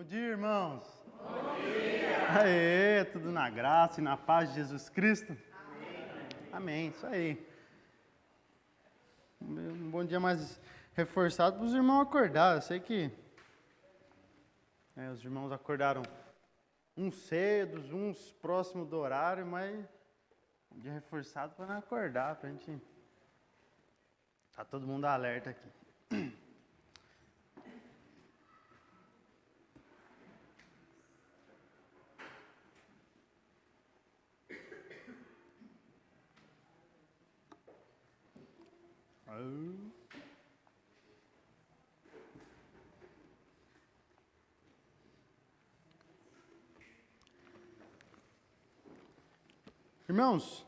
Bom dia, irmãos. Bom dia. Aê, tudo na graça e na paz de Jesus Cristo? Amém. Amém, isso aí. Um bom dia mais reforçado para os irmãos acordar. Eu sei que os irmãos acordaram uns cedos, uns próximos do horário, mas um dia reforçado para não acordar, para a gente... Tá todo mundo alerta aqui. Irmãos,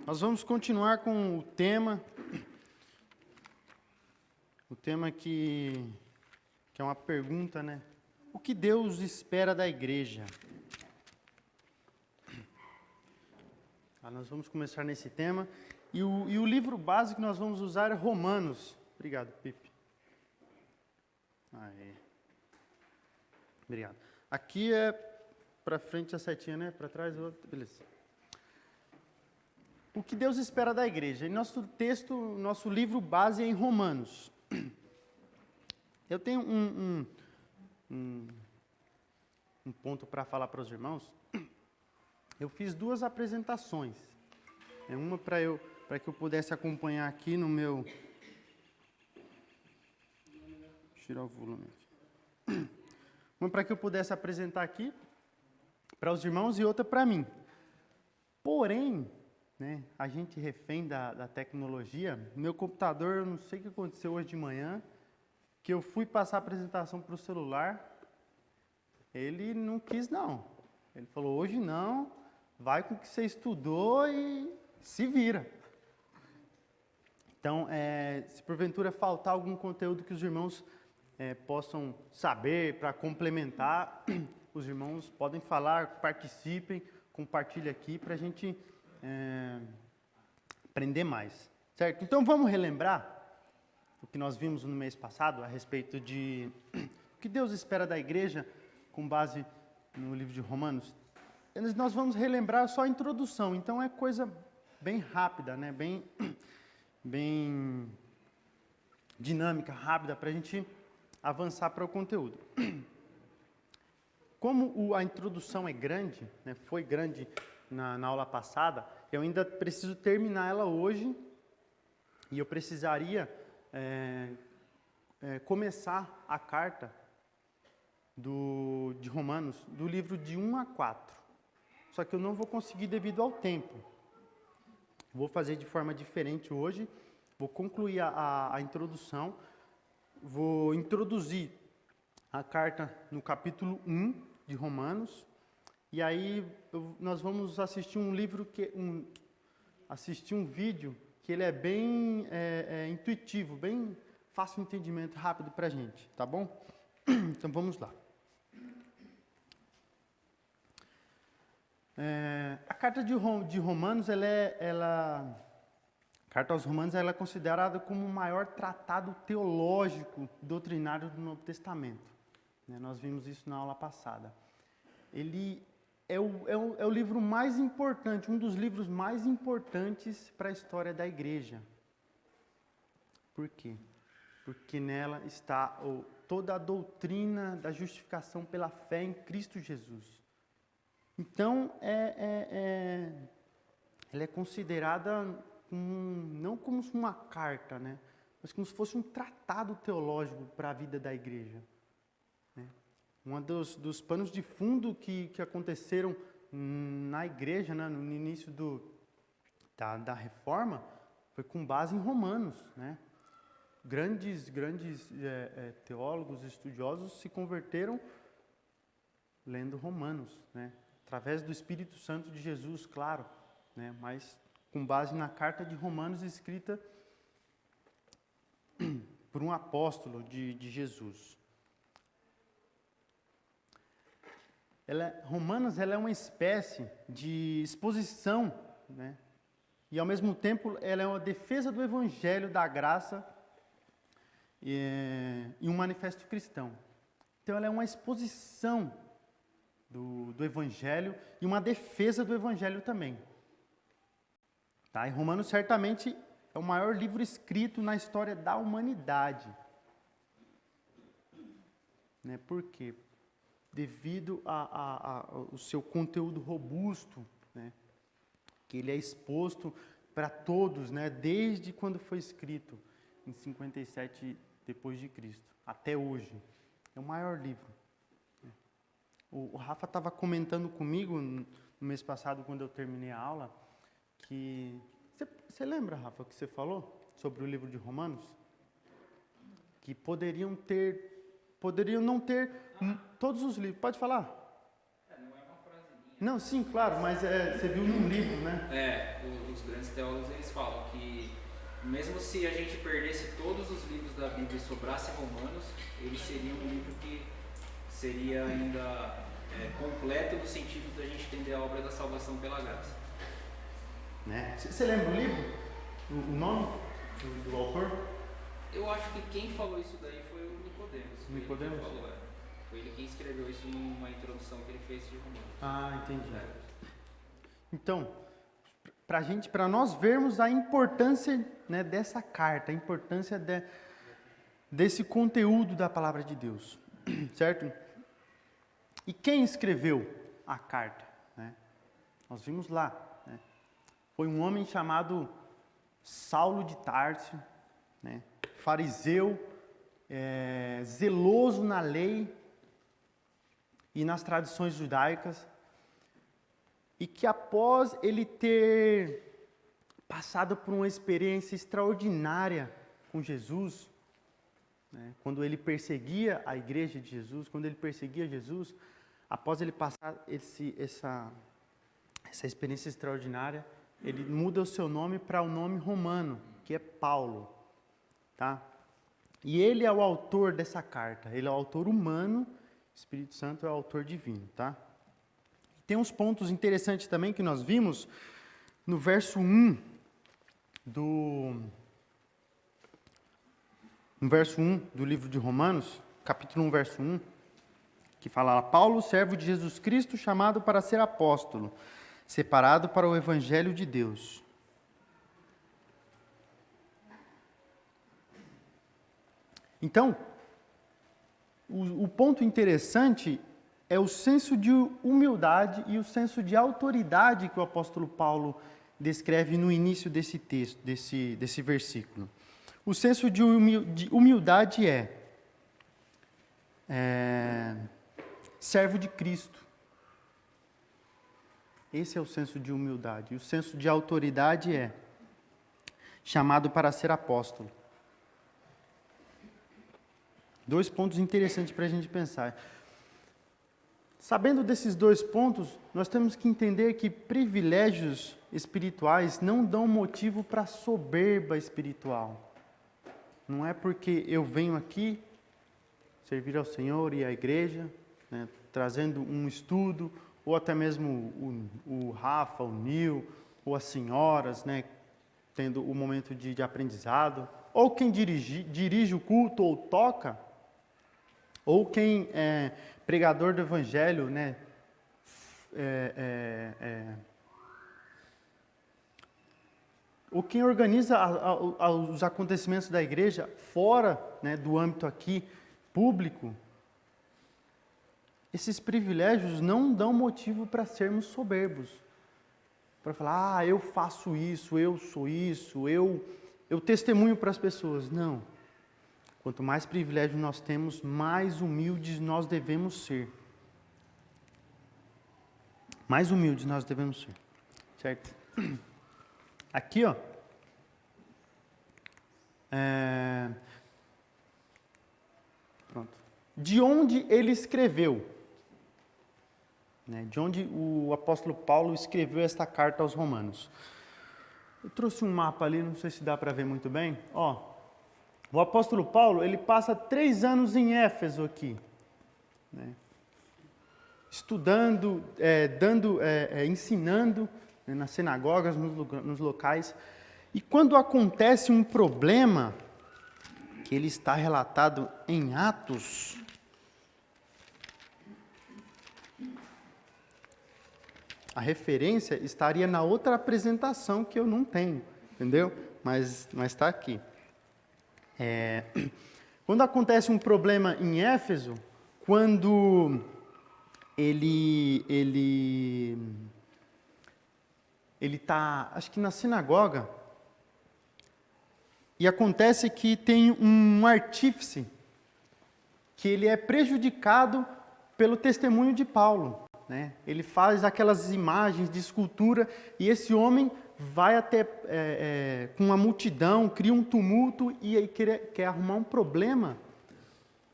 nós vamos continuar com o tema que é uma pergunta, né? O que Deus espera da igreja? Nós vamos começar nesse tema. E o livro básico que nós vamos usar é Romanos. Obrigado, Pipe. Aê. Obrigado. Aqui é para frente a setinha, né? Para trás, outra. Beleza. O que Deus espera da igreja? Em nosso texto, nosso livro base é em Romanos. Eu tenho um ponto para falar para os irmãos. Eu fiz duas apresentações. Uma para que eu pudesse acompanhar aqui no meu... Deixa eu tirar o volume aqui. Uma para que eu pudesse apresentar aqui para os irmãos e outra para mim. Porém, né, a gente refém da tecnologia. Meu computador, eu não sei o que aconteceu hoje de manhã, que eu fui passar a apresentação para o celular, ele não quis não. Ele falou, hoje não, vai com o que você estudou e se vira. Então, se porventura faltar algum conteúdo que os irmãos possam saber para complementar, os irmãos podem falar, participem, compartilhem aqui para a gente aprender mais. Certo? Então, vamos relembrar o que nós vimos no mês passado a respeito de o que Deus espera da igreja com base no livro de Romanos. Nós vamos relembrar só a introdução, então é coisa bem rápida, né? bem dinâmica, rápida, para a gente avançar para o conteúdo. Como a introdução é grande, né? Foi grande na aula passada, eu ainda preciso terminar ela hoje e eu precisaria começar a carta de Romanos, do livro de 1 a 4. Só que eu não vou conseguir devido ao tempo. Vou fazer de forma diferente hoje, vou concluir a introdução, vou introduzir a carta no capítulo 1 de Romanos, e aí nós vamos assistir um vídeo que ele é bem intuitivo, bem fácil de entendimento, rápido para a gente, tá bom? Então vamos lá. A carta de Romanos, a carta aos Romanos, ela é considerada como o maior tratado teológico doutrinário do Novo Testamento. Nós vimos isso na aula passada. Ele é o livro mais importante, um dos livros mais importantes para a história da igreja. Por quê? Porque nela está toda a doutrina da justificação pela fé em Cristo Jesus. Então, ela é considerada não como uma carta, né? Mas como se fosse um tratado teológico para a vida da igreja. Né? Um dos panos de fundo que aconteceram na igreja, né, no início da reforma, foi com base em Romanos, né? Grandes teólogos, estudiosos se converteram lendo Romanos, né? Através do Espírito Santo de Jesus, claro, né? Mas com base na carta de Romanos escrita por um apóstolo de Jesus. Romanos ela é uma espécie de exposição, né? E ao mesmo tempo ela é uma defesa do Evangelho da graça e um manifesto cristão. Então, ela é uma exposição do Evangelho e uma defesa do Evangelho também. Tá? E Romanos certamente é o maior livro escrito na história da humanidade. Né? Por quê? Devido ao seu conteúdo robusto, né? Que ele é exposto para todos, né? Desde quando foi escrito, em 57 depois de Cristo, até hoje. É o maior livro. O Rafa estava comentando comigo no mês passado, quando eu terminei a aula, que... Você lembra, Rafa, o que você falou sobre o livro de Romanos? Que poderiam não ter todos os livros. Pode falar? Não é uma frasezinha. Não, sim, claro, mas você viu num livro, né? Os grandes teólogos, eles falam que mesmo se a gente perdesse todos os livros da Bíblia e sobrasse Romanos, ele seria um livro que seria ainda completo no sentido da gente entender a obra da salvação pela graça. Né? Você lembra o livro? O nome do autor? Eu acho que quem falou isso daí foi o Nicodemos. Nicodemos? Foi ele quem escreveu isso numa introdução que ele fez de Romanos. Ah, entendi. Então, para nós vermos a importância, né, dessa carta, a importância desse conteúdo da palavra de Deus, certo? E quem escreveu a carta? Né? Nós vimos lá, né? Foi um homem chamado Saulo de Tarso, né? Fariseu, zeloso na lei e nas tradições judaicas, e que após ele ter passado por uma experiência extraordinária com Jesus, né, quando ele perseguia a igreja de Jesus, quando ele perseguia Jesus, após ele passar essa experiência extraordinária, ele muda o seu nome para o nome romano, que é Paulo, tá? E ele é o autor dessa carta, ele é o autor humano, o Espírito Santo é o autor divino, tá? Tem uns pontos interessantes também que nós vimos no verso 1 no verso 1 do livro de Romanos, capítulo 1, verso 1, que fala lá: Paulo, servo de Jesus Cristo, chamado para ser apóstolo, separado para o evangelho de Deus. Então, o ponto interessante é o senso de humildade e o senso de autoridade que o apóstolo Paulo descreve no início desse texto, desse versículo. O senso de humildade servo de Cristo. Esse é o senso de humildade. E o senso de autoridade é chamado para ser apóstolo. Dois pontos interessantes para a gente pensar. Sabendo desses dois pontos, nós temos que entender que privilégios espirituais não dão motivo para soberba espiritual. Não é porque eu venho aqui servir ao Senhor e à igreja, né, trazendo um estudo, ou até mesmo o Rafa, o Nil, ou as senhoras, né, tendo o momento de aprendizado, ou quem dirige o culto ou toca, ou quem é pregador do evangelho, né, ou quem organiza os acontecimentos da igreja fora, né, do âmbito aqui público. Esses privilégios não dão motivo para sermos soberbos, para falar, eu faço isso, eu sou isso, eu testemunho para as pessoas. Não. Quanto mais privilégio nós temos, mais humildes nós devemos ser. Mais humildes nós devemos ser. Certo? Aqui, ó. Pronto. De onde ele escreveu? Né? De onde o apóstolo Paulo escreveu esta carta aos Romanos? Eu trouxe um mapa ali, não sei se dá para ver muito bem. Ó. O apóstolo Paulo, ele passa 3 anos em Éfeso aqui, né? Estudando, ensinando, né, nas sinagogas, nos locais. E quando acontece um problema, que ele está relatado em Atos, a referência estaria na outra apresentação que eu não tenho, entendeu? Mas está aqui. Quando acontece um problema em Éfeso, quando ele está, acho que na sinagoga, e acontece que tem um artífice que ele é prejudicado pelo testemunho de Paulo, né? Ele faz aquelas imagens de escultura e esse homem vai até com uma multidão, cria um tumulto e aí quer arrumar um problema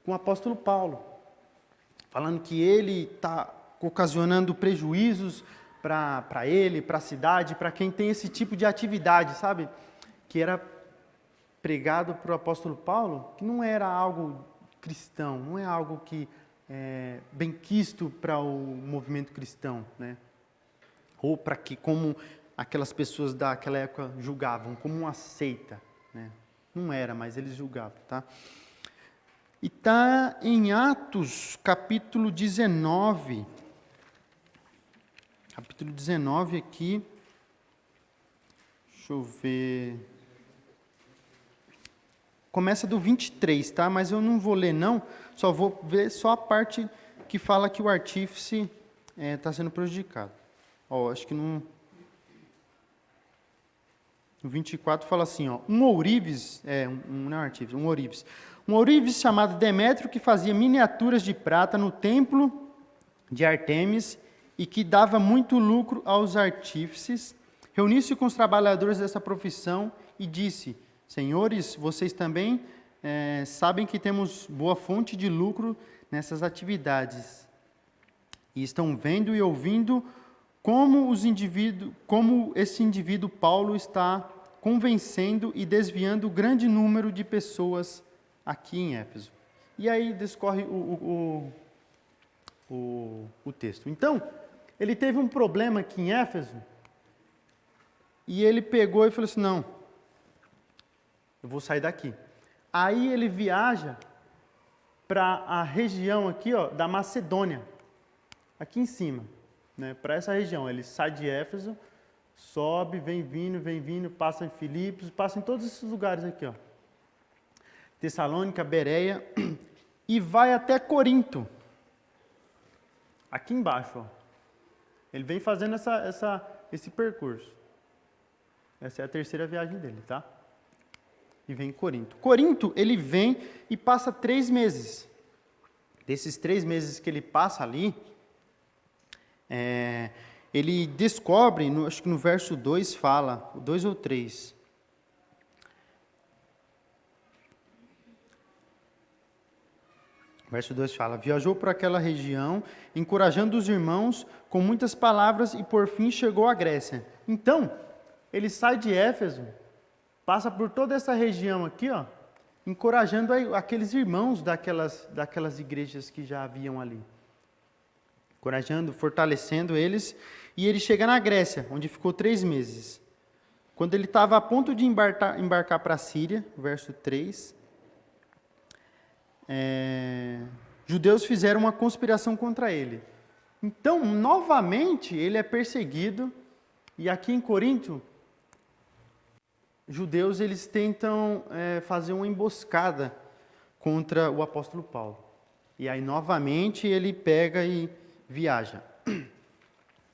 com o apóstolo Paulo, falando que ele está ocasionando prejuízos para ele, para a cidade, para quem tem esse tipo de atividade, sabe? Que era pregado para o apóstolo Paulo, que não era algo cristão, não é algo que é bem quisto para o movimento cristão, né? Ou para que, como aquelas pessoas daquela época julgavam, como uma seita, né? Não era, mas eles julgavam, tá? E está em Atos, capítulo 19. Capítulo 19 aqui. Deixa eu ver. Começa do 23, tá? Mas eu não vou ler, não. Só vou ver só a parte que fala que o artífice está sendo prejudicado. Ó, acho que no 24 fala assim, ó. Um ourives chamado Demétrio, que fazia miniaturas de prata no templo de Ártemis e que dava muito lucro aos artífices, reuniu-se com os trabalhadores dessa profissão e disse: Senhores, vocês também sabem que temos boa fonte de lucro nessas atividades. E estão vendo e ouvindo como esse indivíduo Paulo está convencendo e desviando grande número de pessoas aqui em Éfeso. E aí discorre o texto. Então, ele teve um problema aqui em Éfeso e ele pegou e falou assim, não, eu vou sair daqui. Aí ele viaja para a região aqui, ó, da Macedônia, aqui em cima, né, para essa região. Ele sai de Éfeso, sobe, vem vindo, passa em Filipos, passa em todos esses lugares aqui, ó. Tessalônica, Bereia, e vai até Corinto, aqui embaixo, ó. Ele vem fazendo esse percurso. Essa é a terceira viagem dele, tá? E vem em Corinto. Corinto, ele vem e passa 3 meses. Desses 3 meses que ele passa ali, ele descobre, acho que no verso 2 fala, 2 ou 3. Verso 2 fala, viajou por aquela região, encorajando os irmãos com muitas palavras e por fim chegou à Grécia. Então, ele sai de Éfeso, passa por toda essa região aqui, ó, encorajando aqueles irmãos daquelas igrejas que já haviam ali. Encorajando, fortalecendo eles, e ele chega na Grécia, onde ficou 3 meses. Quando ele estava a ponto de embarcar para a Síria, verso 3, judeus fizeram uma conspiração contra ele. Então, novamente, ele é perseguido, e aqui em Corinto, judeus eles tentam fazer uma emboscada contra o apóstolo Paulo. E aí, novamente, ele pega e viaja.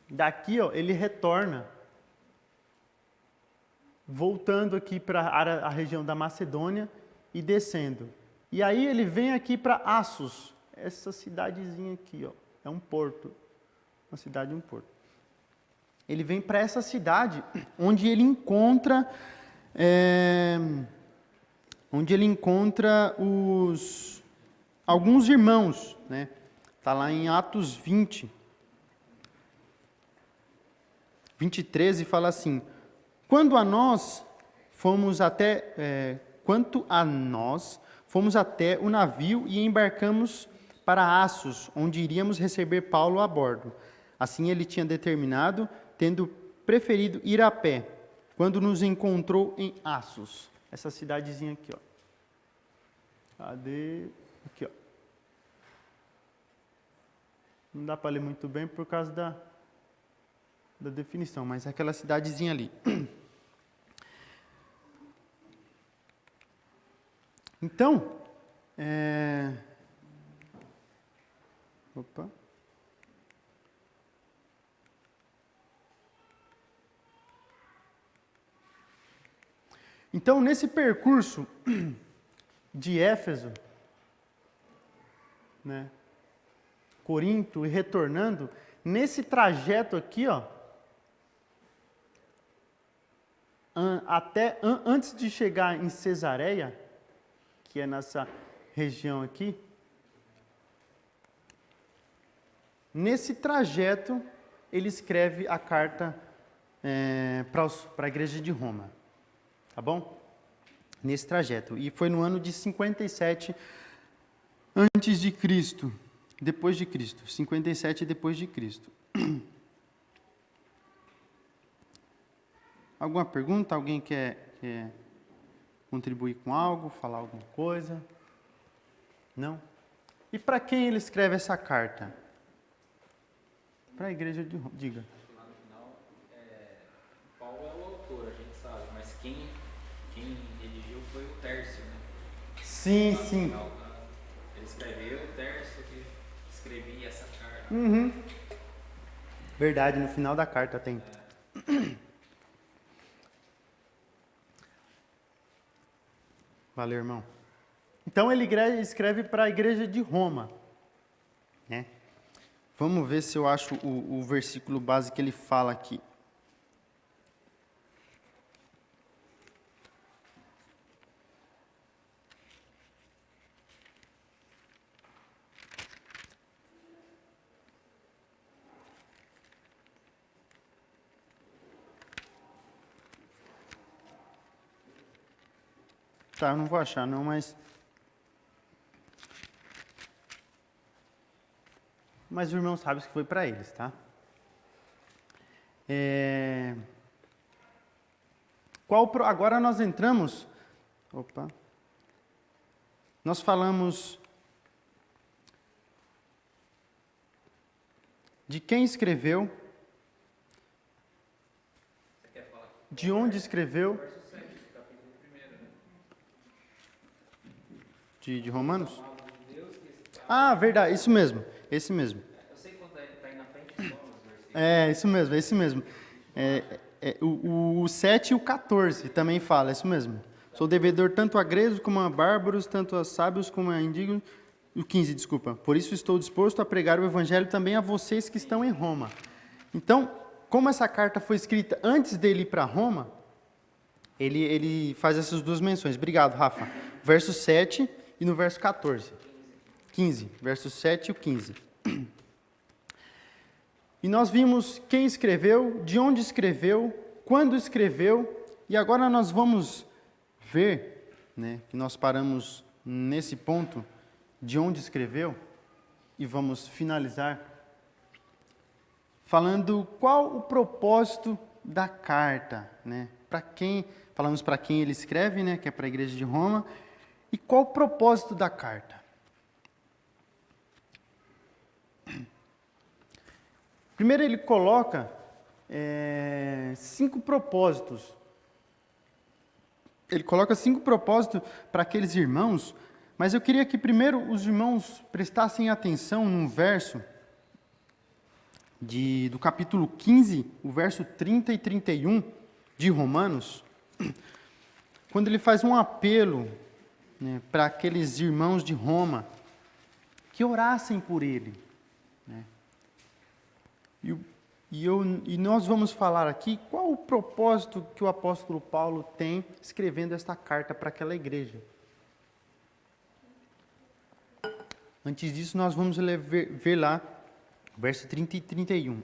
Daqui, ó, ele retorna, voltando aqui para a região da Macedônia e descendo. E aí ele vem aqui para Assos, essa cidadezinha aqui, ó, é um porto, uma cidade e um porto. Ele vem para essa cidade, onde ele encontra alguns irmãos, né? Está lá em Atos 20, 23, e fala assim, quanto a nós, fomos até o navio e embarcamos para Assos, onde iríamos receber Paulo a bordo. Assim ele tinha determinado, tendo preferido ir a pé, quando nos encontrou em Assos, essa cidadezinha aqui, ó. Cadê? Aqui, ó. Não dá para ler muito bem por causa da definição, mas é aquela cidadezinha ali. Então, opa. Então, nesse percurso de Éfeso, né, Corinto e retornando, nesse trajeto aqui, ó, antes de chegar em Cesareia, que é nessa região aqui, nesse trajeto ele escreve a carta para a igreja de Roma, tá bom? Nesse trajeto, e foi no ano de 57 antes de Cristo, depois de Cristo, 57 depois de Cristo. Alguma pergunta? Alguém quer contribuir com algo, falar alguma coisa? Não? E para quem ele escreve essa carta? Para a igreja de Roma. Diga. Lá no final, Paulo é o autor, a gente sabe, mas quem redigiu foi o Tércio, né? Sim, Lá no sim. final, ele escreveu, o Tércio que escrevia essa carta. Uhum. Verdade, no final da carta tem. Valeu, irmão. Então ele escreve para a igreja de Roma, né? Vamos ver se eu acho o versículo base que ele fala aqui. Tá, eu não vou achar não, mas o irmão sabe que foi para eles, tá? Agora nós entramos... Opa. Nós falamos de quem escreveu, Você quer falar? de onde escreveu, Verso 7, capítulo 1, né? de Romanos. Palavra de Deus que está... Ah, verdade, isso mesmo, esse mesmo. Eu sei quando está aí na frente só nos versículos. Isso mesmo, é esse mesmo. O 7 e o 14 também fala, é isso mesmo. Sou devedor tanto a gregos como a bárbaros, tanto a sábios como a indígenas. O 15, desculpa. Por isso estou disposto a pregar o evangelho também a vocês que estão em Roma. Então, como essa carta foi escrita antes dele ir para Roma, ele faz essas duas menções. Obrigado, Rafa. Verso 7 e no verso 14. 15, verso 7 e o 15. E nós vimos quem escreveu, de onde escreveu, quando escreveu, e agora nós vamos ver, né, que nós paramos nesse ponto de onde escreveu, e vamos finalizar falando qual o propósito da carta, né? Falamos para quem ele escreve, né, que é para a igreja de Roma, e qual o propósito da carta. Primeiro ele coloca 5 propósitos. Ele coloca 5 propósitos para aqueles irmãos, mas eu queria que primeiro os irmãos prestassem atenção num verso do capítulo 15, o verso 30 e 31 de Romanos, quando ele faz um apelo, né, para aqueles irmãos de Roma que orassem por ele, né? E nós vamos falar aqui qual o propósito que o apóstolo Paulo tem escrevendo esta carta para aquela igreja. Antes disso, nós vamos ver lá, verso 30 e 31.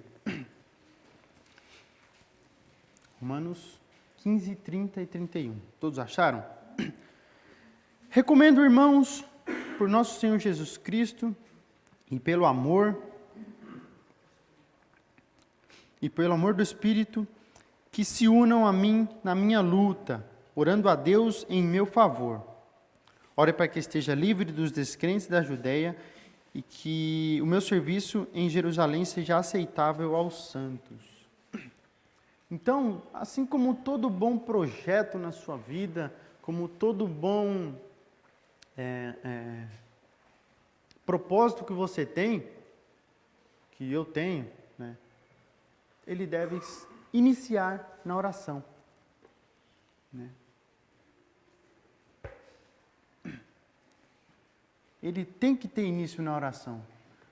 Romanos 15, 30 e 31. Todos acharam? Recomendo, irmãos, por nosso Senhor Jesus Cristo e pelo amor do Espírito, que se unam a mim na minha luta, orando a Deus em meu favor. Ore para que esteja livre dos descrentes da Judeia e que o meu serviço em Jerusalém seja aceitável aos santos. Então, assim como todo bom projeto na sua vida, como todo bom propósito que você tem, que eu tenho, né, ele deve iniciar na oração. Né? Ele tem que ter início na oração.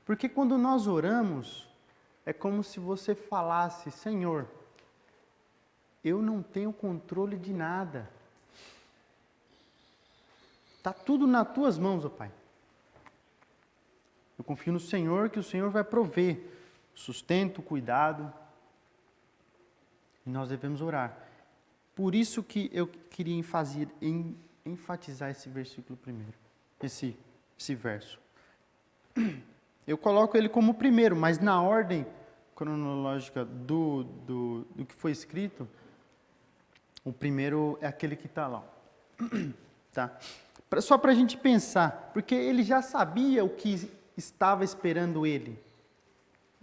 Porque quando nós oramos, é como se você falasse: Senhor, eu não tenho controle de nada. Está tudo nas tuas mãos, ó Pai. Eu confio no Senhor, que o Senhor vai prover sustento, cuidado. E nós devemos orar. Por isso que eu queria enfatizar esse versículo primeiro. Esse verso. Eu coloco ele como primeiro, mas na ordem cronológica do que foi escrito, o primeiro é aquele que está lá. Tá? Só para a gente pensar, porque ele já sabia o que estava esperando ele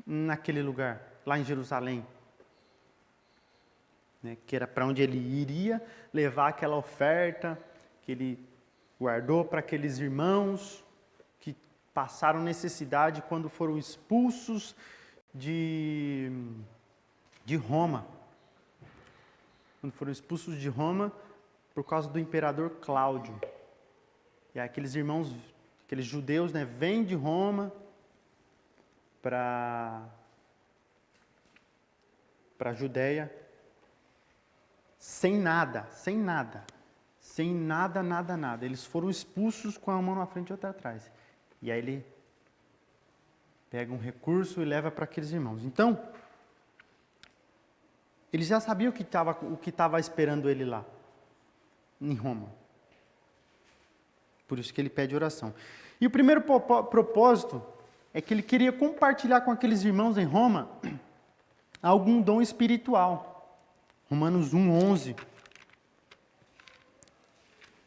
naquele lugar, lá em Jerusalém. Né? Que era para onde ele iria levar aquela oferta que ele guardou para aqueles irmãos que passaram necessidade quando foram expulsos de Roma. Quando foram expulsos de Roma por causa do imperador Cláudio. E aqueles irmãos, aqueles judeus, né, vêm de Roma para a Judéia sem nada. Eles foram expulsos com a mão na frente e outra atrás. E aí ele pega um recurso e leva para aqueles irmãos. Então, ele já sabia o que estava esperando ele lá, em Roma. Por isso que ele pede oração. E o primeiro propósito é que ele queria compartilhar com aqueles irmãos em Roma algum dom espiritual. Romanos 1:11.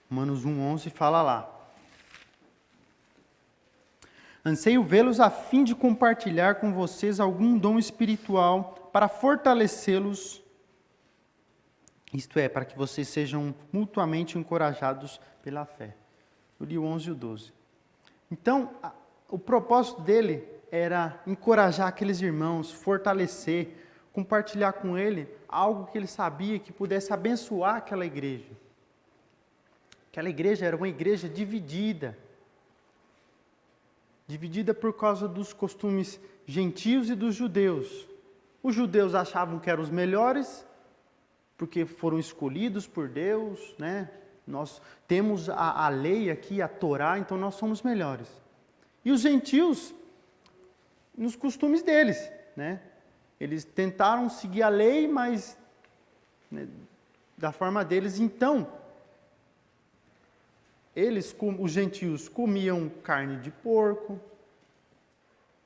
Romanos 1:11 fala lá: anseio vê-los a fim de compartilhar com vocês algum dom espiritual para fortalecê-los, isto é, para que vocês sejam mutuamente encorajados pela fé. Eu li o 11 e o 12. Então, o propósito dele era encorajar aqueles irmãos, fortalecer, compartilhar com ele algo que ele sabia que pudesse abençoar aquela igreja. Aquela igreja era uma igreja dividida. Dividida por causa dos costumes gentios e dos judeus. Os judeus achavam que eram os melhores, porque foram escolhidos por Deus, né? Nós temos a lei aqui, a Torá, então nós somos melhores. E os gentios, nos costumes deles, né? Eles tentaram seguir a lei, mas né, da forma deles. Então, os gentios comiam carne de porco,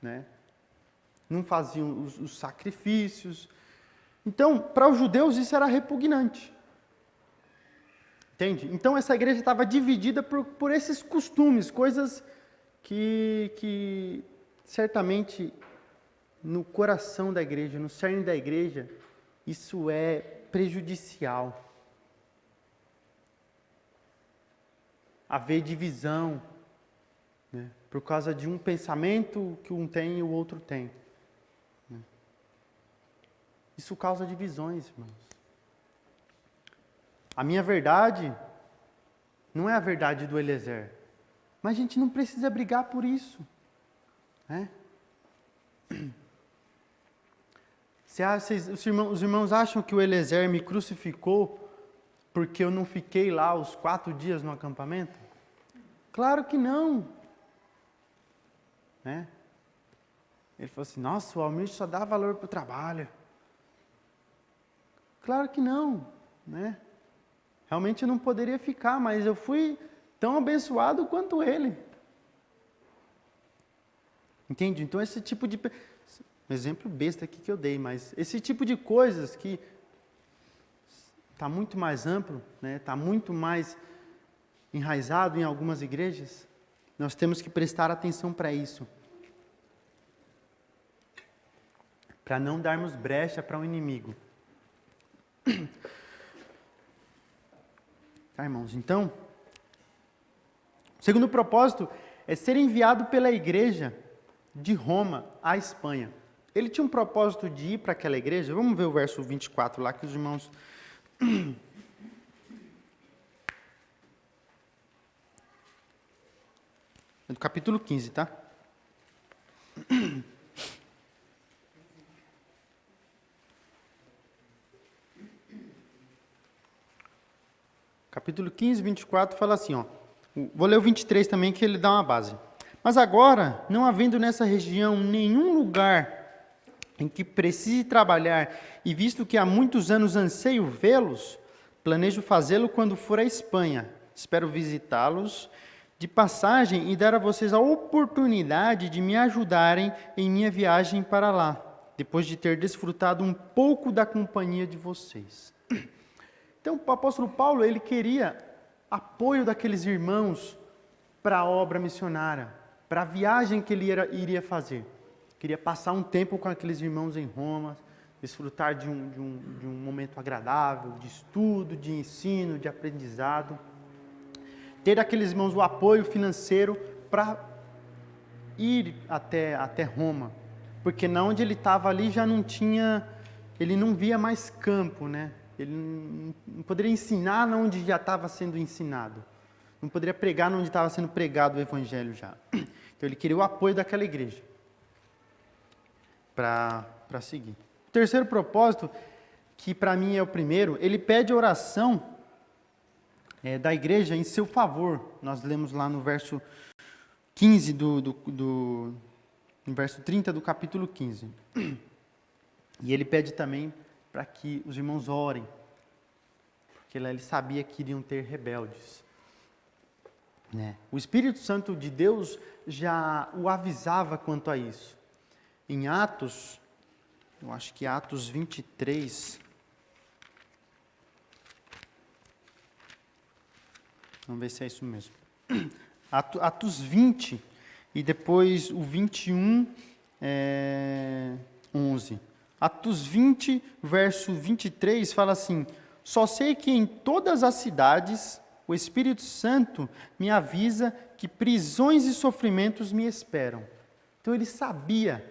né? Não faziam os sacrifícios. Então, para os judeus isso era repugnante. Entende? Então, essa igreja estava dividida por esses costumes, coisas que certamente no coração da igreja, no cerne da igreja, isso é prejudicial. Haver divisão, né, por causa de um pensamento que um tem e o outro tem. Né. Isso causa divisões, irmãos. A minha verdade não é a verdade do Eliezer. Mas a gente não precisa brigar por isso. Né? Os irmãos acham que o Eliezer me crucificou porque eu não fiquei lá os 4 dias no acampamento? Claro que não. Né? Ele falou assim: nossa, o Almir só dá valor para o trabalho. Claro que não. Né? Realmente eu não poderia ficar, mas eu fui tão abençoado quanto ele. Entende? Então esse tipo de... Um exemplo besta aqui que eu dei, mas esse tipo de coisas que está muito mais amplo, né? Está muito mais enraizado em algumas igrejas, nós temos que prestar atenção para isso. Para não darmos brecha para o inimigo. irmãos. Então, o segundo propósito é ser enviado pela igreja de Roma à Espanha. Ele tinha um propósito de ir para aquela igreja. Vamos ver o verso 24 lá, que os irmãos... É do capítulo 15, tá? Capítulo 15, 24, fala assim, ó. Vou ler o 23 também, que ele dá uma base. Mas agora, não havendo nessa região nenhum lugar em que precise trabalhar, e visto que há muitos anos anseio vê-los, planejo fazê-lo quando for à Espanha. Espero visitá-los de passagem e dar a vocês a oportunidade de me ajudarem em minha viagem para lá, depois de ter desfrutado um pouco da companhia de vocês. Então, o apóstolo Paulo, ele queria apoio daqueles irmãos para a obra missionária, para a viagem que ele iria fazer. Queria passar um tempo com aqueles irmãos em Roma, desfrutar de um momento agradável, de estudo, de ensino, de aprendizado. Ter daqueles irmãos o apoio financeiro para ir até Roma. Porque na onde ele estava ali já não tinha, ele não via mais campo, né? Ele não poderia ensinar onde já estava sendo ensinado. Não poderia pregar onde estava sendo pregado o evangelho já. Então ele queria o apoio daquela igreja para seguir. O terceiro propósito, que para mim é o primeiro, ele pede oração da igreja em seu favor. Nós lemos lá no verso 15 no verso 30 do capítulo 15. E ele pede também para que os irmãos orem, porque ele sabia que iriam ter rebeldes. Né? O Espírito Santo de Deus já o avisava quanto a isso. Em Atos, eu acho que Atos 23, vamos ver se é isso mesmo. Atos 20 e depois o 21, 11. Atos 20, verso 23, fala assim: só sei que em todas as cidades o Espírito Santo me avisa que prisões e sofrimentos me esperam. Então ele sabia.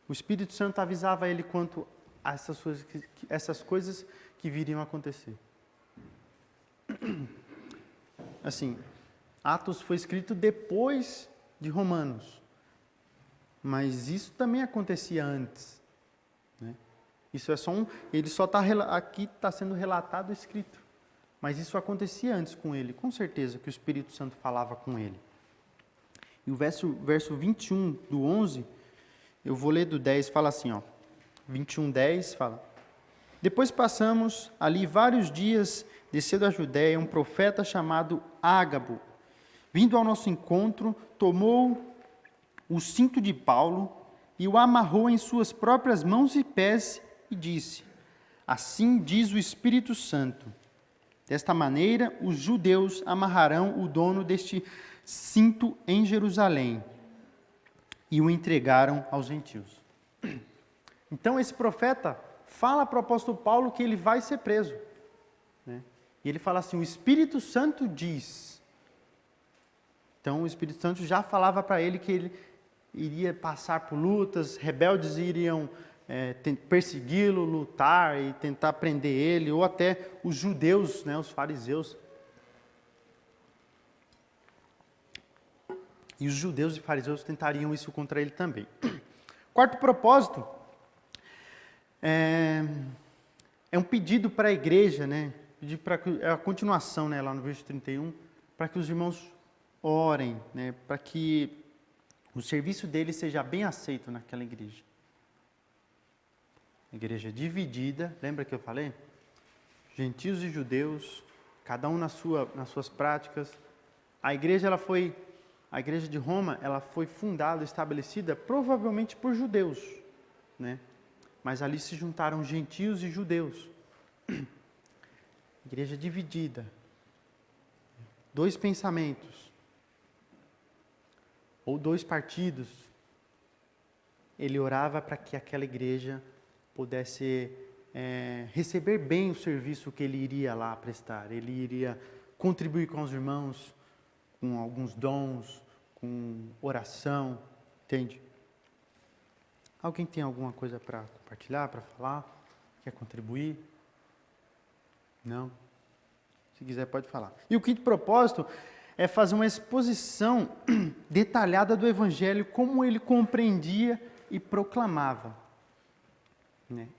O Espírito Santo avisava ele quanto a essas coisas que viriam a acontecer. Assim, Atos foi escrito depois de Romanos. Mas isso também acontecia antes. Né? Isso é só ele só está aqui está sendo relatado, escrito. Mas isso acontecia antes com ele, com certeza que o Espírito Santo falava com ele. E o verso 21 do 11, eu vou ler do 10, fala assim, ó. 21, 10, fala: depois passamos ali vários dias, descendo a Judéia, um profeta chamado Ágabo, vindo ao nosso encontro, tomou o cinto de Paulo e o amarrou em suas próprias mãos e pés e disse: assim diz o Espírito Santo, desta maneira os judeus amarrarão o dono deste cinto em Jerusalém e o entregaram aos gentios. Então esse profeta fala para o apóstolo Paulo que ele vai ser preso. Né? E ele fala assim: o Espírito Santo diz. Então o Espírito Santo já falava para ele que ele iria passar por lutas, rebeldes iriam persegui-lo, lutar e tentar prender ele, ou até os judeus, né, os fariseus. E os judeus e fariseus tentariam isso contra ele também. Quarto propósito é um pedido para a igreja, né? É a continuação, né, lá no verso 31, para que os irmãos orem, né, para que o serviço deles seja bem aceito naquela igreja. Igreja dividida, lembra que eu falei? Gentios e judeus, cada um nas suas práticas. A igreja de Roma, ela foi fundada, estabelecida provavelmente por judeus, né? Mas ali se juntaram gentios e judeus. Igreja dividida. Dois pensamentos. Ou dois partidos. Ele orava para que aquela igreja pudesse receber bem o serviço que ele iria lá prestar. Ele iria contribuir com os irmãos, com alguns dons, com oração, entende? Alguém tem alguma coisa para compartilhar, para falar? Quer contribuir? Não? Se quiser, pode falar. E o quinto propósito é fazer uma exposição detalhada do Evangelho, como ele compreendia e proclamava.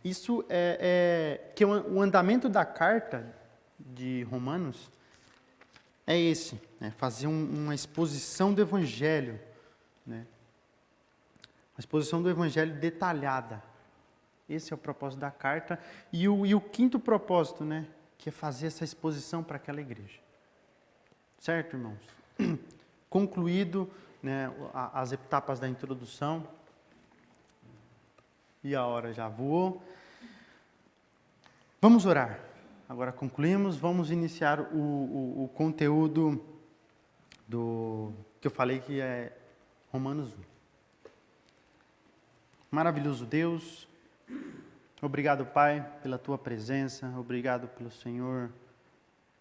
Isso que o andamento da carta de Romanos é esse, fazer uma exposição do Evangelho, uma exposição do Evangelho detalhada. Esse é o propósito da carta. E o quinto propósito, que é fazer essa exposição para aquela igreja. Certo, irmãos? Concluído as etapas da introdução. E a hora já voou. Vamos orar. Agora concluímos, vamos iniciar o conteúdo que eu falei que é Romanos 1. Maravilhoso Deus, obrigado, Pai, pela Tua presença, obrigado pelo Senhor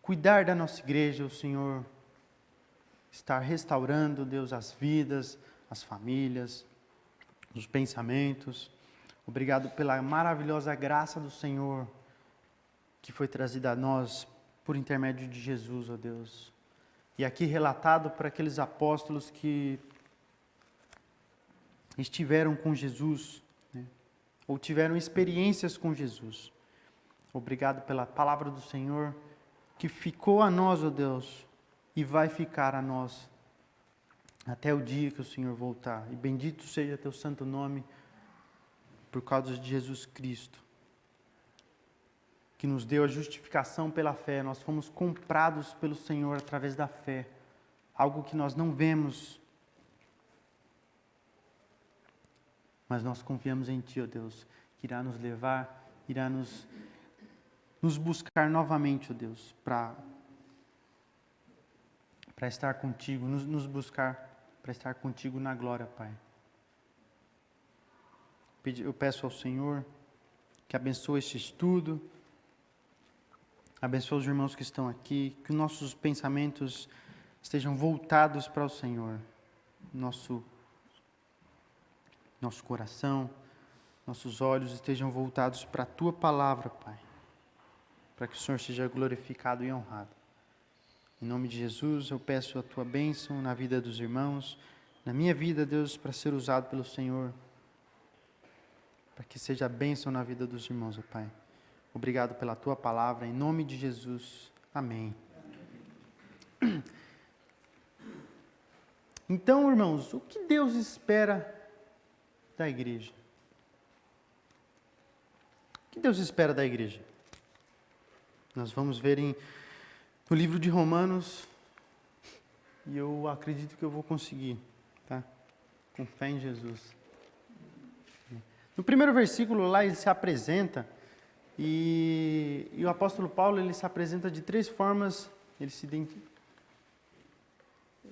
cuidar da nossa igreja, o Senhor estar restaurando, Deus, as vidas, as famílias, os pensamentos. Obrigado pela maravilhosa graça do Senhor que foi trazida a nós por intermédio de Jesus, ó Deus. E aqui relatado para aqueles apóstolos que estiveram com Jesus, ou tiveram experiências com Jesus. Obrigado pela palavra do Senhor que ficou a nós, ó Deus, e vai ficar a nós até o dia que o Senhor voltar. E bendito seja teu santo nome, por causa de Jesus Cristo, que nos deu a justificação pela fé. Nós fomos comprados pelo Senhor através da fé, algo que nós não vemos, mas nós confiamos em Ti, ó Deus, que irá nos levar, irá nos buscar novamente, ó Deus, para estar contigo, nos buscar para estar contigo na glória, Pai. Eu peço ao Senhor que abençoe este estudo, abençoe os irmãos que estão aqui, que nossos pensamentos estejam voltados para o Senhor, nosso coração, nossos olhos estejam voltados para a Tua palavra, Pai, para que o Senhor seja glorificado e honrado. Em nome de Jesus, eu peço a Tua bênção na vida dos irmãos, na minha vida, Deus, para ser usado pelo Senhor, para que seja bênção na vida dos irmãos, ó Pai. Obrigado pela Tua palavra, em nome de Jesus. Amém. Então, irmãos, o que Deus espera da igreja? O que Deus espera da igreja? Nós vamos ver no livro de Romanos, e eu acredito que eu vou conseguir, tá? Com fé em Jesus. No primeiro versículo lá ele se apresenta, e o apóstolo Paulo ele se apresenta de três formas,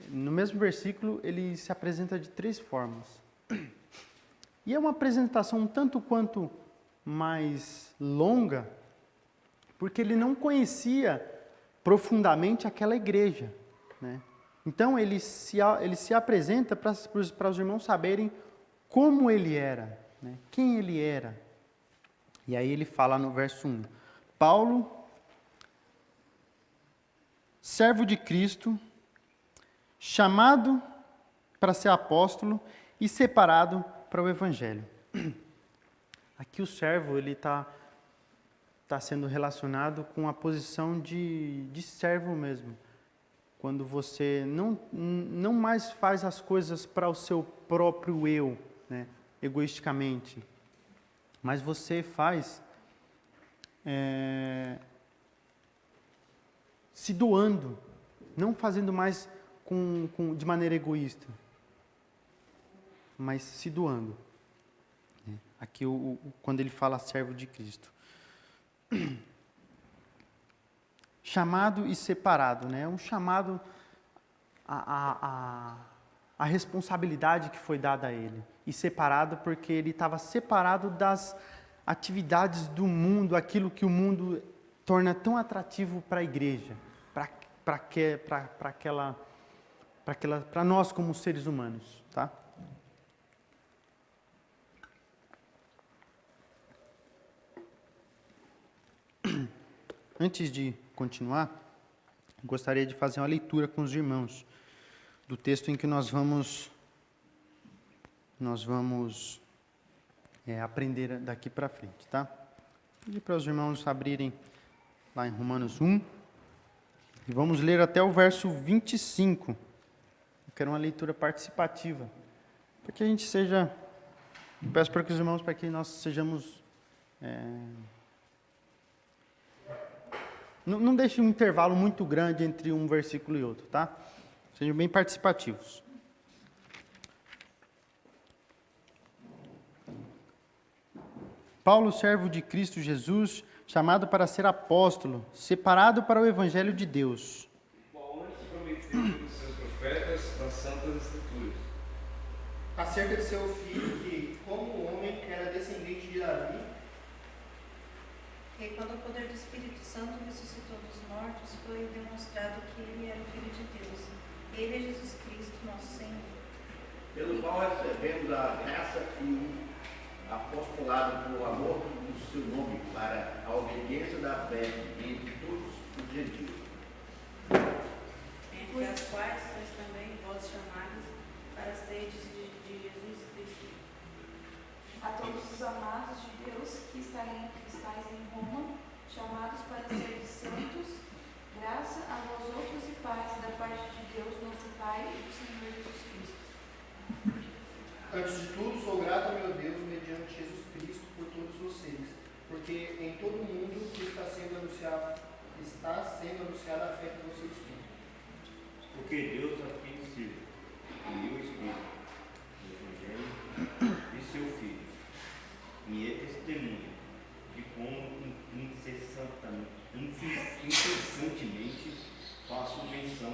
no mesmo versículo ele se apresenta de três formas. E é uma apresentação um tanto quanto mais longa, porque ele não conhecia profundamente aquela igreja, Então ele se apresenta para os irmãos saberem como ele era, quem ele era. E aí ele fala no verso 1, Paulo, servo de Cristo, chamado para ser apóstolo e separado para o Evangelho. Aqui o servo ele está sendo relacionado com a posição de servo mesmo. Quando você não mais faz as coisas para o seu próprio eu, egoisticamente, mas você faz se doando, não fazendo mais de maneira egoísta, mas se doando. Aqui quando ele fala servo de Cristo. Chamado e separado, um chamado a responsabilidade que foi dada a ele. E separado porque ele estava separado atividades do mundo, aquilo que o mundo torna tão atrativo para a igreja, para nós como seres humanos, tá? Antes de continuar, gostaria de fazer uma leitura com os irmãos do texto em que nós vamos aprender daqui para frente, tá? Pedir para os irmãos abrirem lá em Romanos 1 e vamos ler até o verso 25. Eu quero uma leitura participativa, para que a gente seja... Peço para que os irmãos, para que nós sejamos... Não deixe um intervalo muito grande entre um versículo e outro, tá? Sejam bem participativos. Paulo, servo de Cristo Jesus, chamado para ser apóstolo, separado para o Evangelho de Deus. Qual antes prometeu pelos seus profetas nas Santas Escrituras. Acerca de seu filho, que, como homem, era descendente de Davi, E quando o poder do Espírito Santo ressuscitou dos mortos, foi demonstrado que ele era o Filho de Deus. Ele é Jesus Cristo, nosso Senhor. Pelo qual recebemos a graça e o apostolado por amor do seu nome, para a obediência da fé entre todos os gentios. Entre as quais sois também vós chamados para seres de Jesus Cristo. A todos os amados de Deus que estáis em Roma, chamados para serem santos, graça a vós outros e paz da parte de Deus, nosso Pai e do Senhor Jesus Cristo. antes de tudo, sou grato a meu Deus, mediante Jesus Cristo, por todos vocês, porque em todo o mundo está sendo anunciada a fé que vocês têm. Porque Deus a quem sirvo, e o Espírito, o Evangelho e seu Filho, me é testemunha de como incessantemente faço menção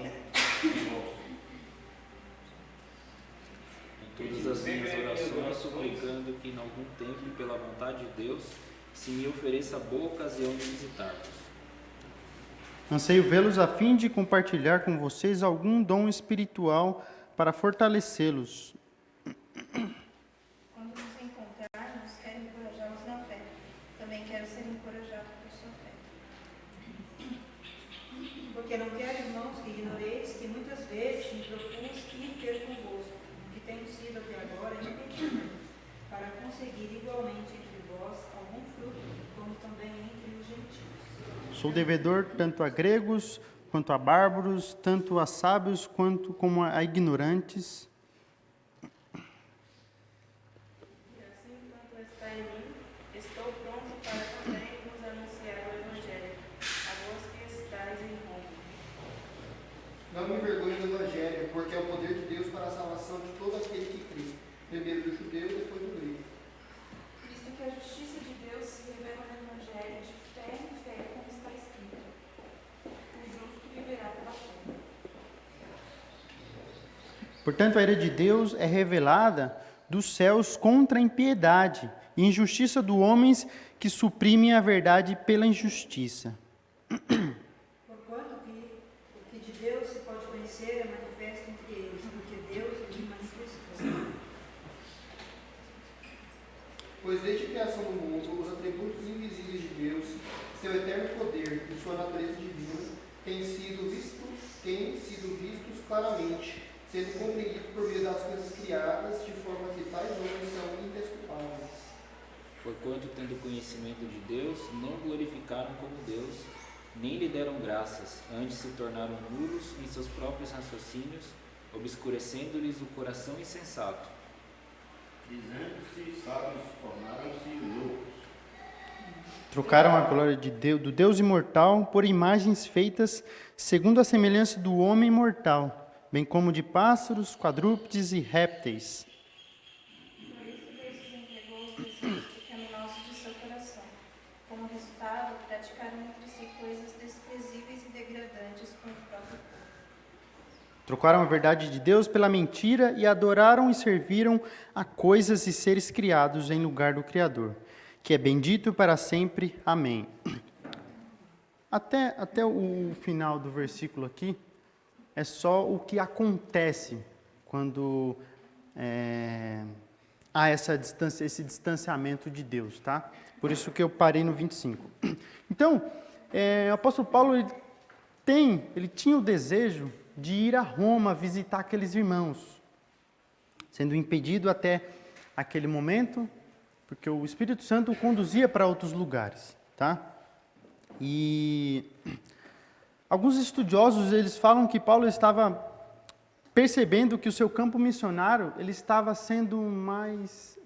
de vós. Em todas as minhas orações, suplicando que, em algum tempo e pela vontade de Deus, se me ofereça boa ocasião de visitar-vos. Anseio vê-los a fim de compartilhar com vocês algum dom espiritual para fortalecê-los. Quando nos encontrarmos, quero encorajá-los na fé. Também quero ser encorajado por sua fé. Porque não quero, irmãos, que ignoreis que muitas vezes me propus ir ter convosco, que tenho sido até agora impedido, para conseguir igualmente entre vós algum fruto, como também entre os gentios. Sou devedor tanto a gregos quanto a bárbaros, tanto a sábios quanto como a ignorantes. E assim, quanto está em mim, estou pronto para também vos anunciar o Evangelho, a vós que estáis em Roma. Não me envergonhe do Evangelho, porque é o poder de Deus para a salvação de todo aquele que crê, primeiro do judeu e depois do grego. Visto que a justiça de Deus se revela no Evangelho de fé em fé, como está escrito: o justo viverá pela fé. Portanto, a ira de Deus é revelada dos céus contra a impiedade e injustiça dos homens que suprimem a verdade pela injustiça. Porquanto o que de Deus se pode conhecer é manifesto entre eles, porque Deus lhe manifestou. Pois desde a criação do mundo, os atributos invisíveis de Deus, seu eterno poder e sua natureza divina, têm sido vistos claramente, sendo compreendidos por meio das coisas criadas, de forma que tais homens são indesculpáveis. Porquanto, tendo conhecimento de Deus, não glorificaram como Deus, nem lhe deram graças, antes se tornaram nulos em seus próprios raciocínios, obscurecendo-lhes o coração insensato. Dizendo-se sábios, tornaram-se loucos. Trocaram a glória de Deus, do Deus imortal por imagens feitas segundo a semelhança do homem mortal, bem como de pássaros, quadrúpedes e répteis. Por isso Deus os entregou aos desejos pecaminosos de seu coração. Como resultado, praticaram entre si coisas desprezíveis e degradantes com o próprio corpo. Trocaram a verdade de Deus pela mentira e adoraram e serviram a coisas e seres criados em lugar do Criador, que é bendito para sempre. Amém. Até o final do versículo aqui, é só o que acontece quando há esse distanciamento de Deus, tá? Por isso que eu parei no 25. Então, o apóstolo Paulo, ele tinha o desejo de ir a Roma visitar aqueles irmãos, sendo impedido até aquele momento, porque o Espírito Santo o conduzia para outros lugares, tá? E alguns estudiosos, eles falam que Paulo estava percebendo que o seu campo missionário, ele estava sendo mais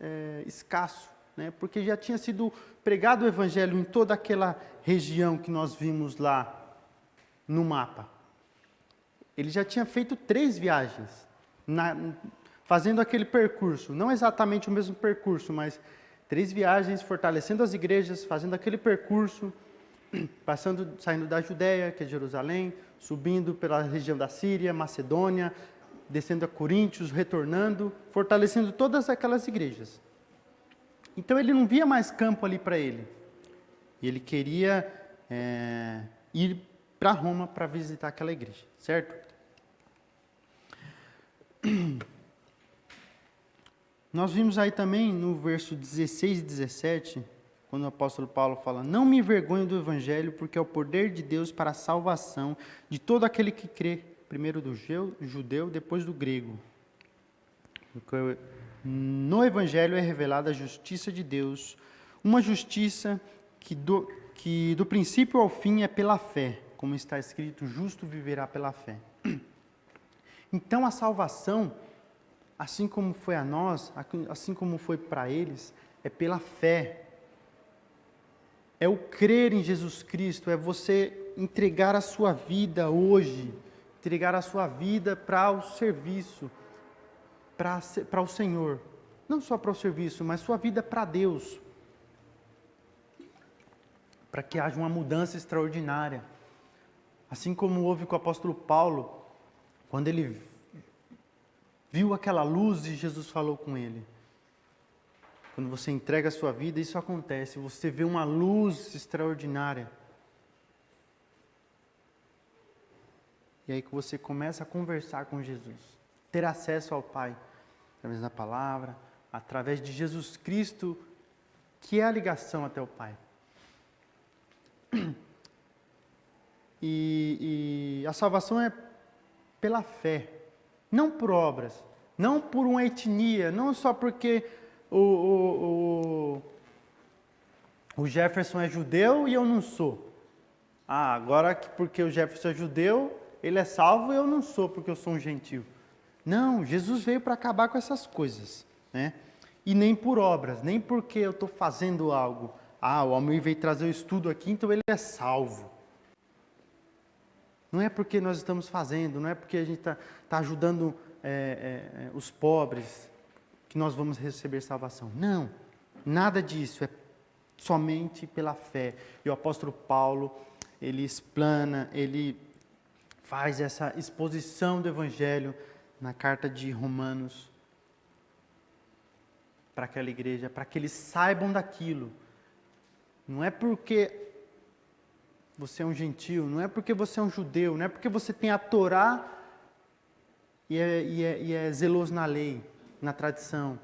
escasso, né? Porque já tinha sido pregado o evangelho em toda aquela região que nós vimos lá no mapa. Ele já tinha feito 3 viagens, fazendo aquele percurso, não exatamente o mesmo percurso, mas 3 viagens, fortalecendo as igrejas, fazendo aquele percurso, saindo da Judéia, que é Jerusalém, subindo pela região da Síria, Macedônia, descendo a Coríntios, retornando, fortalecendo todas aquelas igrejas. Então ele não via mais campo ali para ele. E ele queria ir para Roma para visitar aquela igreja, certo? Nós vimos aí também no verso 16 e 17, quando o apóstolo Paulo fala: não me envergonho do evangelho, porque é o poder de Deus para a salvação de todo aquele que crê, primeiro do judeu, depois do grego. Porque no evangelho é revelada a justiça de Deus, uma justiça que do princípio ao fim é pela fé, como está escrito: justo viverá pela fé. Então a salvação, assim como foi a nós, assim como foi para eles, é pela fé. É o crer em Jesus Cristo, é você entregar a sua vida hoje, entregar a sua vida para o serviço, para o Senhor. Não só para o serviço, mas sua vida para Deus. Para que haja uma mudança extraordinária. Assim como houve com o apóstolo Paulo, quando ele viu aquela luz e Jesus falou com ele. Quando você entrega a sua vida, isso acontece. Você vê uma luz extraordinária. E aí que você começa a conversar com Jesus. Ter acesso ao Pai. Através da palavra. Através de Jesus Cristo, que é a ligação até o Pai. E a salvação é pela fé. Não por obras. Não por uma etnia. Não só porque o Jefferson é judeu e eu não sou. Agora porque o Jefferson é judeu, ele é salvo e eu não sou porque eu sou um gentil. Não, Jesus veio para acabar com essas coisas, né? E nem por obras, nem porque eu estou fazendo algo. O Almir veio trazer o estudo aqui, então ele é salvo. Não é porque nós estamos fazendo, não é porque a gente está ajudando os pobres que nós vamos receber salvação. Não, nada disso, é somente pela fé. E o apóstolo Paulo, ele explana, ele faz essa exposição do Evangelho na carta de Romanos para aquela igreja, para que eles saibam daquilo. Não é porque você é um gentil, não é porque você é um judeu, não é porque você tem a Torá e é zeloso na lei, na tradição.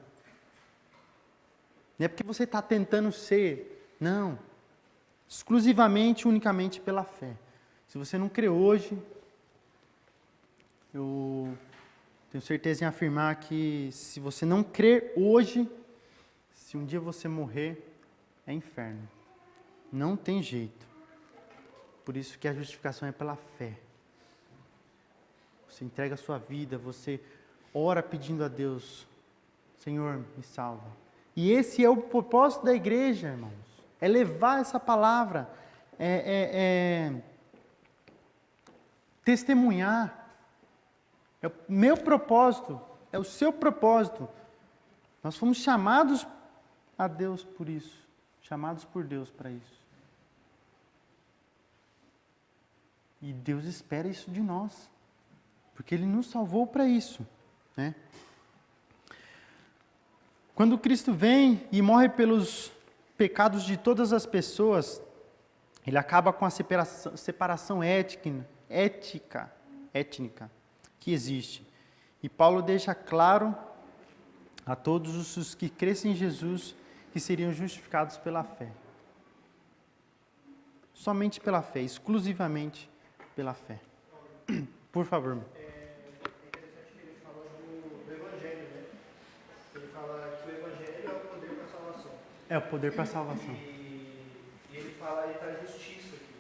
Não é porque você está tentando ser. Não. Exclusivamente, unicamente pela fé. Se você não crê hoje, eu tenho certeza em afirmar que se você não crer hoje, se um dia você morrer, é inferno. Não tem jeito. Por isso que a justificação é pela fé. Você entrega a sua vida, você ora pedindo a Deus: Senhor, me salva. E esse é o propósito da igreja, irmãos. É levar essa palavra, testemunhar. É o meu propósito, é o seu propósito. Nós fomos chamados a Deus por isso. Chamados por Deus para isso. E Deus espera isso de nós. Porque Ele nos salvou para isso, né? Quando Cristo vem e morre pelos pecados de todas as pessoas, ele acaba com a separação étnica que existe. E Paulo deixa claro a todos os que crescem em Jesus que seriam justificados pela fé. Somente pela fé, exclusivamente pela fé. Por favor. É interessante que ele fala do Evangelho, né? Ele fala que o Evangelho é o poder para a salvação. É o poder para a salvação. E ele fala aí da justiça aqui.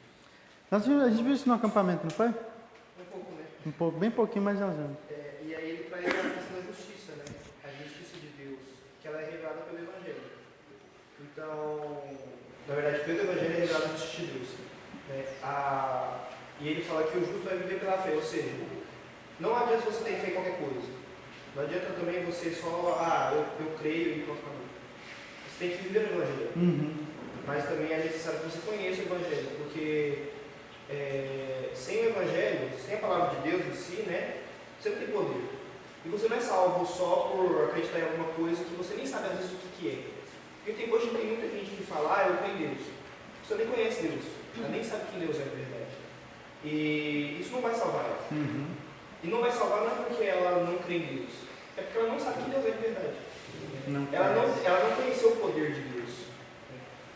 A gente viu isso no acampamento, não foi? Um pouco, né? Um pouco, bem pouquinho, mas já usando. E aí ele traz a questão da justiça, né? A justiça de Deus, que ela é revelada pelo Evangelho. Então, na verdade, pelo Evangelho é revelada a justiça de Deus. Né? E ele fala que o justo vai viver pela fé, ou seja, não adianta você ter fé em qualquer coisa. Não adianta também você só, eu creio e pronto, acabou. Você tem que viver no Evangelho. Mas também é necessário que você conheça o Evangelho, porque sem o Evangelho, sem a palavra de Deus em si, né, você não tem poder. E você não é salvo só por acreditar em alguma coisa que você nem sabe às vezes o que é. Porque hoje tem muita gente que fala, eu creio em Deus. Você nem conhece Deus, ela nem sabe quem Deus é de verdade. E isso não vai salvar ela. E não vai salvar não é porque ela não crê em Deus, é porque ela não sabe quem Deus é de verdade. Ela não conheceu o poder de Deus.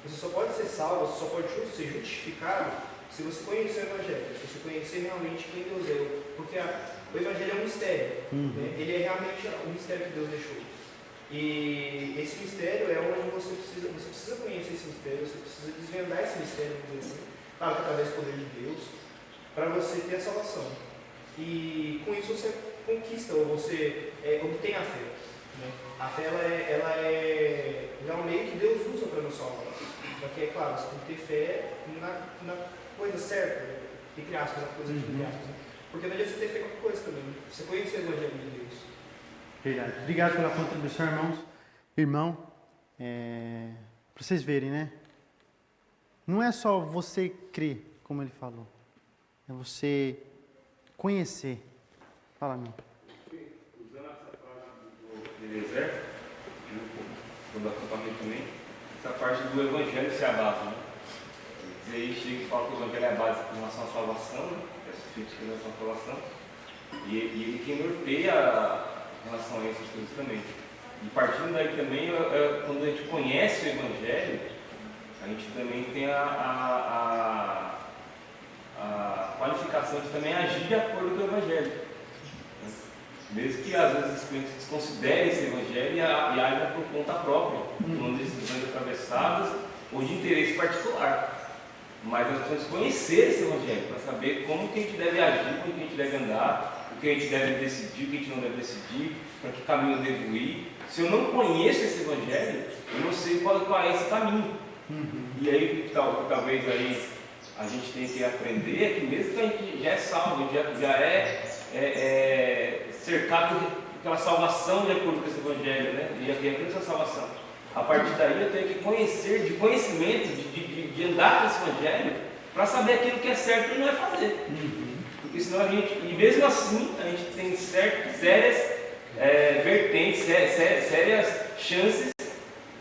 Você só pode ser salvo, você só pode ser justificado se você conhecer o Evangelho, se você conhecer realmente quem Deus é. Porque o Evangelho é um mistério. Né? Ele é realmente um mistério que Deus deixou. E esse mistério é onde você precisa conhecer esse mistério, você precisa desvendar esse mistério, vamos dizer assim, claro que através do poder de Deus, para você ter a salvação. E com isso você conquista, ou você obtém a fé. Né? A fé ela é um meio que Deus usa para nos salvar. Só que é claro, você tem que ter fé na coisa certa, né? Entre aspas, na coisa entre aspas. Né? Porque não adianta você ter fé em qualquer coisa também. Você conhecer o Evangelho de Deus. Verdade. Obrigado pela contribuição, irmão. Para vocês verem, né? Não é só você crer, como ele falou. É você conhecer. Fala, meu. Usando essa parte do deserto, do acampamento também, essa parte do Evangelho ser a base, né? E aí chega e fala que o Evangelho é a base com relação à salvação, né? Essa crítica com relação à salvação. E ele que norteia em relação a essas coisas também. E partindo daí também, quando a gente conhece o Evangelho, a gente também tem a qualificação de também agir de acordo com o Evangelho. Mesmo que às vezes os clientes desconsiderem esse Evangelho e agem por conta própria, tomando decisões atravessadas ou de interesse particular. Mas nós precisamos conhecer esse Evangelho para saber como que a gente deve agir, como que a gente deve andar, o que a gente deve decidir, o que a gente não deve decidir, para que caminho eu devo ir. Se eu não conheço esse Evangelho, eu não sei qual é esse caminho. E aí, talvez aí a gente tenha que aprender é que mesmo que a gente já é salvo, já é cercado pela salvação de acordo com esse Evangelho, né? E aqui é essa salvação. A partir daí eu tenho que conhecer, de conhecimento, de andar com esse Evangelho, para saber aquilo que é certo e não é fazer. Porque senão a gente, e mesmo assim, a gente tem sérias vertentes, sérias chances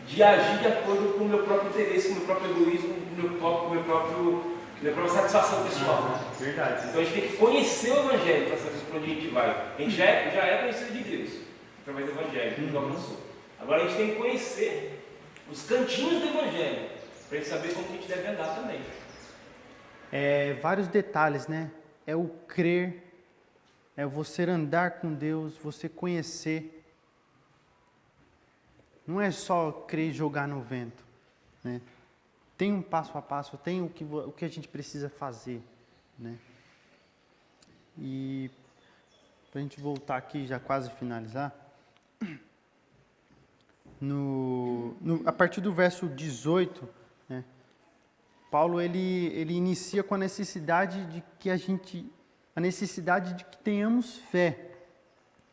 de agir de acordo com o meu próprio interesse, com o meu próprio egoísmo, com a minha própria satisfação pessoal. Verdade. Então a gente tem que conhecer o Evangelho para saber para onde a gente vai. A gente já é conhecido de Deus, através do Evangelho, que nos alcançou. Agora a gente tem que conhecer os cantinhos do Evangelho, para a gente saber como que a gente deve andar também. Vários detalhes, né? É o crer, é você andar com Deus, você conhecer. Não é só crer e jogar no vento, né? Tem um passo a passo, tem o que a gente precisa fazer, né? E para a gente voltar aqui, já quase finalizar, a partir do verso 18, né, Paulo ele inicia com a necessidade de que tenhamos fé,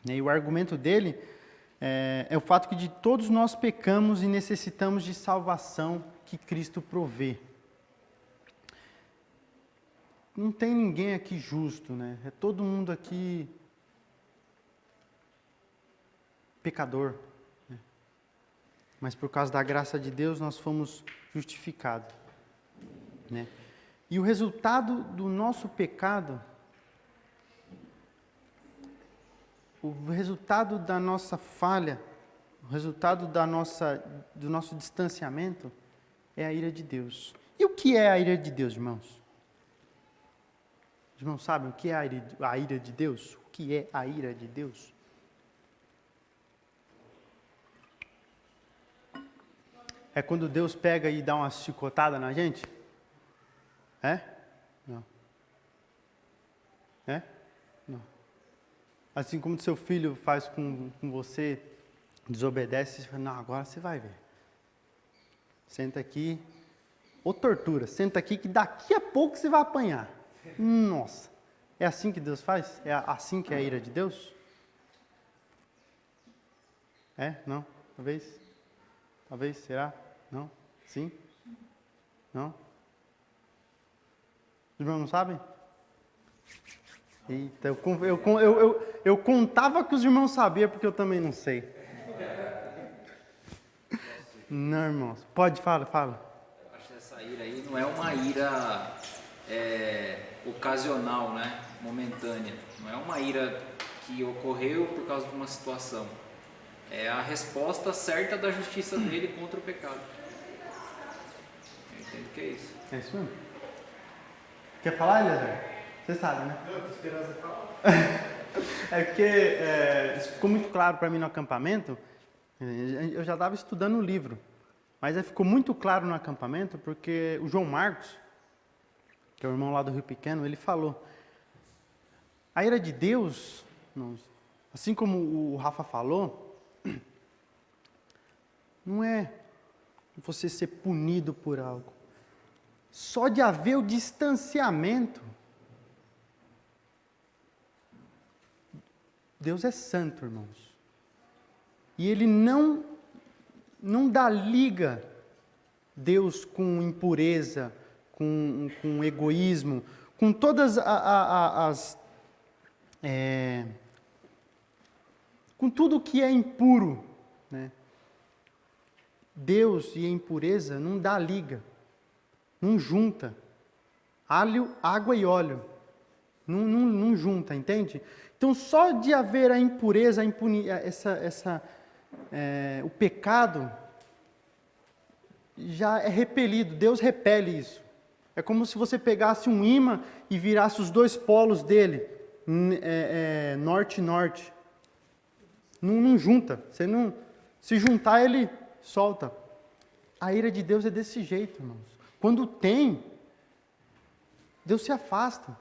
né? E o argumento dele é o fato de todos nós pecamos e necessitamos de salvação que Cristo provê. Não tem ninguém aqui justo, né? É todo mundo aqui pecador. Né? mas por causa da graça de Deus nós fomos justificados, né? E o resultado do nosso pecado, o resultado da nossa falha, o resultado do nosso distanciamento é a ira de Deus. E o que é a ira de Deus, irmãos? Os irmãos sabem o que é a ira de Deus? O que é a ira de Deus? É quando Deus pega e dá uma chicotada na gente? É? Não. É? Não. Assim como seu filho faz com você, desobedece, você fala, não, agora você vai ver. Senta aqui, ou tortura, senta aqui que daqui a pouco você vai apanhar. Nossa, é assim que Deus faz? É assim que é a ira de Deus? É? Não? Talvez? Talvez? Será? Não? Sim? Não? Os irmãos não sabem? Eita, eu contava que os irmãos sabiam, porque eu também não sei. Não, irmãos. Pode, fala. Eu acho que essa ira aí não é uma ira ocasional, né? Momentânea. Não é uma ira que ocorreu por causa de uma situação. É a resposta certa da justiça dele contra o pecado. Eu entendo que é isso. É isso mesmo. Quer falar, Eliezer? Você sabe, né? Não, tô esperando você falar. É porque isso ficou muito claro para mim no acampamento. Eu já estava estudando o livro, mas aí ficou muito claro no acampamento porque o João Marcos, que é o irmão lá do Rio Pequeno, ele falou: a ira de Deus, assim como o Rafa falou, não é você ser punido por algo. Só de haver o distanciamento. Deus é santo, irmãos. E Ele não dá liga Deus com impureza, com egoísmo, com todas com tudo que é impuro, né? Deus e a impureza não dá liga, não junta. Água e óleo, não junta, entende? Então, só de haver a impureza, o pecado, já é repelido. Deus repele isso. É como se você pegasse um ímã e virasse os dois polos dele, norte e norte. Não junta. Se juntar, ele solta. A ira de Deus é desse jeito, irmãos. Quando tem, Deus se afasta.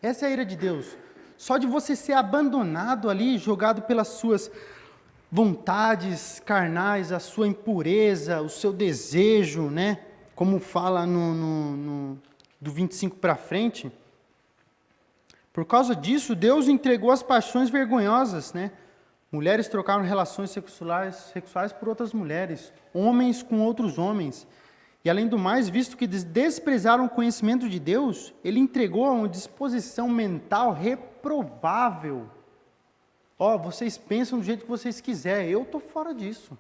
Essa é a ira de Deus. Só de você ser abandonado ali, jogado pelas suas vontades carnais, a sua impureza, o seu desejo, né? Como fala do 25 para frente. Por causa disso, Deus entregou as paixões vergonhosas, né? Mulheres trocaram relações sexuais por outras mulheres, homens com outros homens. E além do mais, visto que desprezaram o conhecimento de Deus, Ele entregou a uma disposição mental reprovável. Vocês pensam do jeito que vocês quiserem, eu estou fora disso.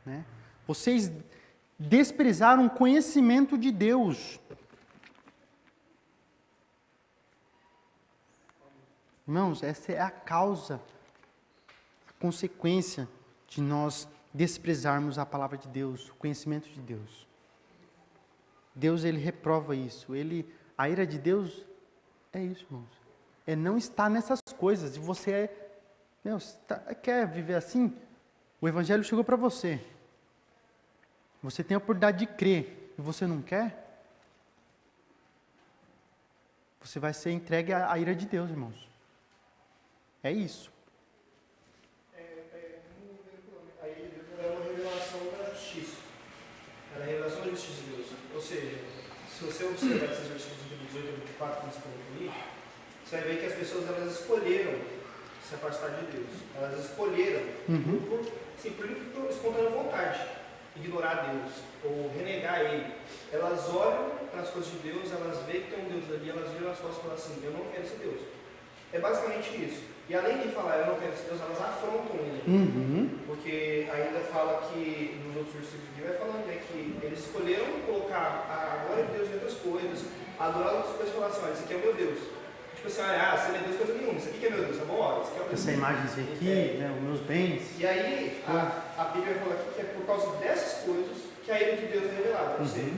Né? Vocês desprezaram o conhecimento de Deus. Irmãos, essa é a causa, a consequência de nós desprezarmos a palavra de Deus, o conhecimento de Deus. Deus, Ele reprova isso. A ira de Deus é isso, irmãos. É não estar nessas coisas. E você quer viver assim? O Evangelho chegou para você. Você tem a oportunidade de crer e você não quer? Você vai ser entregue à ira de Deus, irmãos. É isso. A revelação da justiça de Deus. Ou seja, se você observar esses versículos de 18 a 24, como você colocou, você vai ver que as pessoas elas escolheram se afastar de Deus. Elas escolheram por espontânea vontade ignorar Deus ou renegar Ele. Elas olham para as coisas de Deus, elas veem que tem um Deus ali, elas viram as costas e falam assim: eu não quero esse Deus. É basicamente isso. E além de falar, eu não quero esse Deus, elas afrontam ele. Porque ainda fala que, nos outros versículos que vai falando, né, que eles escolheram colocar a glória de Deus em outras coisas, adorar outras coisas e falar assim, olha, esse aqui é o meu Deus. Tipo assim, você não é Deus coisa nenhuma, isso aqui que é meu Deus, tá bom? Olha, esse aqui é o meu Deus. Essa imagem aqui, né, os meus bens. E aí, a Bíblia fala aqui que é por causa dessas coisas que a ira de Deus é revelada. Ou seja,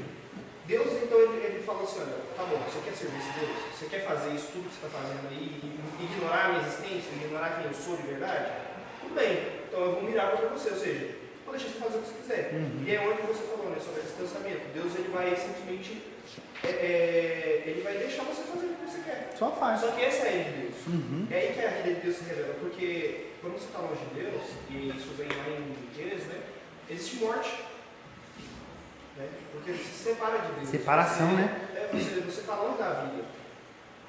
Deus, então, ele fala assim, olha, tá bom, você quer servir esse Deus? Você quer fazer isso tudo que você está fazendo aí, e ignorar a minha existência, ignorar quem eu sou de verdade? Tudo bem, então eu vou mirar contra você, ou seja, vou deixar você fazer o que você quiser. E é onde você falou, né, sobre esse distanciamento. Deus, ele vai simplesmente, ele vai deixar você fazer o que você quer. Só faz. Só que essa é a ira de Deus. É aí que a ira de Deus se revela, porque quando você está longe de Deus, e isso vem lá em Gênesis, né, existe morte. Né? Porque você se separa de Deus. Separação, você, né? Você está longe da vida.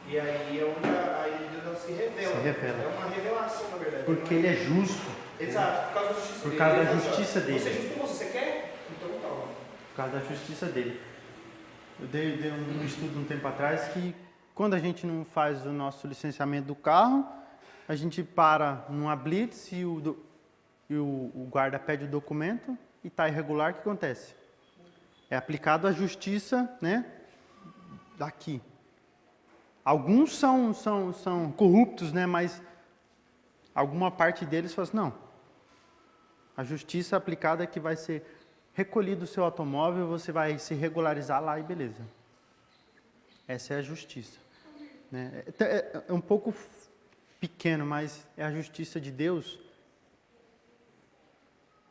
E aí é onde a ira de Deus ela se revela. É uma revelação, na verdade. Porque ele é justo. Exato, por causa da justiça por dele. causa da justiça dele. Você é justo, você quer? Então tá. Por causa da justiça dele. Eu dei um estudo um tempo atrás que quando a gente não faz o nosso licenciamento do carro, a gente para numa blitz e o guarda pede o documento e está irregular, o que acontece? É aplicado a justiça, né, daqui. Alguns são corruptos, né, mas alguma parte deles fala assim, não. A justiça aplicada é que vai ser recolhido o seu automóvel, você vai se regularizar lá e beleza. Essa é a justiça. Né? É um pouco pequeno, mas é a justiça de Deus.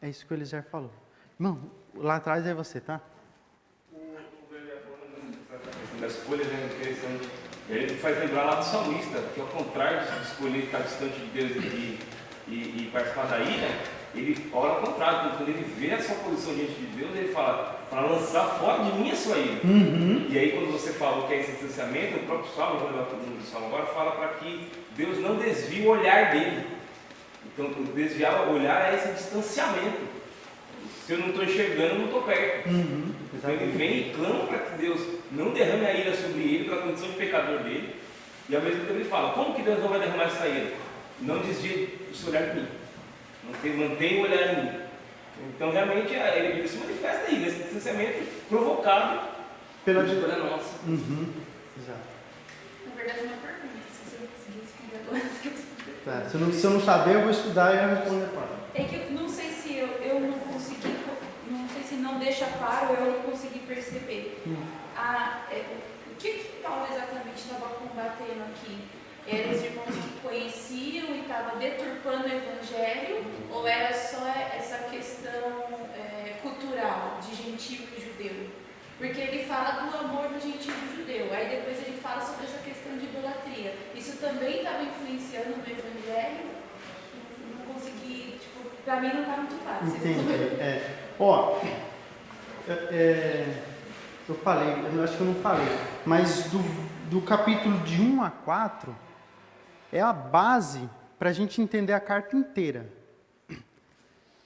É isso que o Eliezer falou. Irmão, lá atrás é você, tá? Da escolha é interessante. Ele faz lembrar lá do salmista, que ao contrário de escolher estar distante de Deus e participar da ira, ele ora ao contrário. Quando ele vê a sua posição diante de Deus, ele fala, para lançar fora de mim a sua ira. E aí quando você falou que é esse distanciamento, o próprio Salmo, vou levar todo mundo do Salmo agora, fala para que Deus não desvie o olhar dele. Então, desviar o olhar é esse distanciamento. Se eu não estou enxergando, eu não estou perto. Então ele vem e clama para que Deus não derrame a ira sobre ele pela condição de pecador dele. E ao mesmo tempo ele fala, como que Deus não vai derramar essa ira? Não desvie o seu olhar de mim. Mantenha o olhar em mim. Então realmente ele se manifesta aí, nesse distanciamento provocado pela escolha nossa. Exato. Na verdade, uma pergunta, se você não conseguir responder agora. Tá. Se eu não saber, eu vou estudar e eu responder para. É que eu não sei se eu não consegui, não sei se não deixa claro, eu não consegui perceber. O que Paulo exatamente estava combatendo aqui? Eram os irmãos que conheciam e estavam deturpando o evangelho? Ou era só essa questão cultural de gentio e judeu? Porque ele fala do amor do gentio e do judeu, aí depois ele fala sobre essa questão de idolatria. Isso também estava influenciando no evangelho? Não consegui, para mim não está muito claro. Entendi. Eu falei, eu acho que eu não falei, mas do capítulo de 1 a 4 é a base para a gente entender a carta inteira.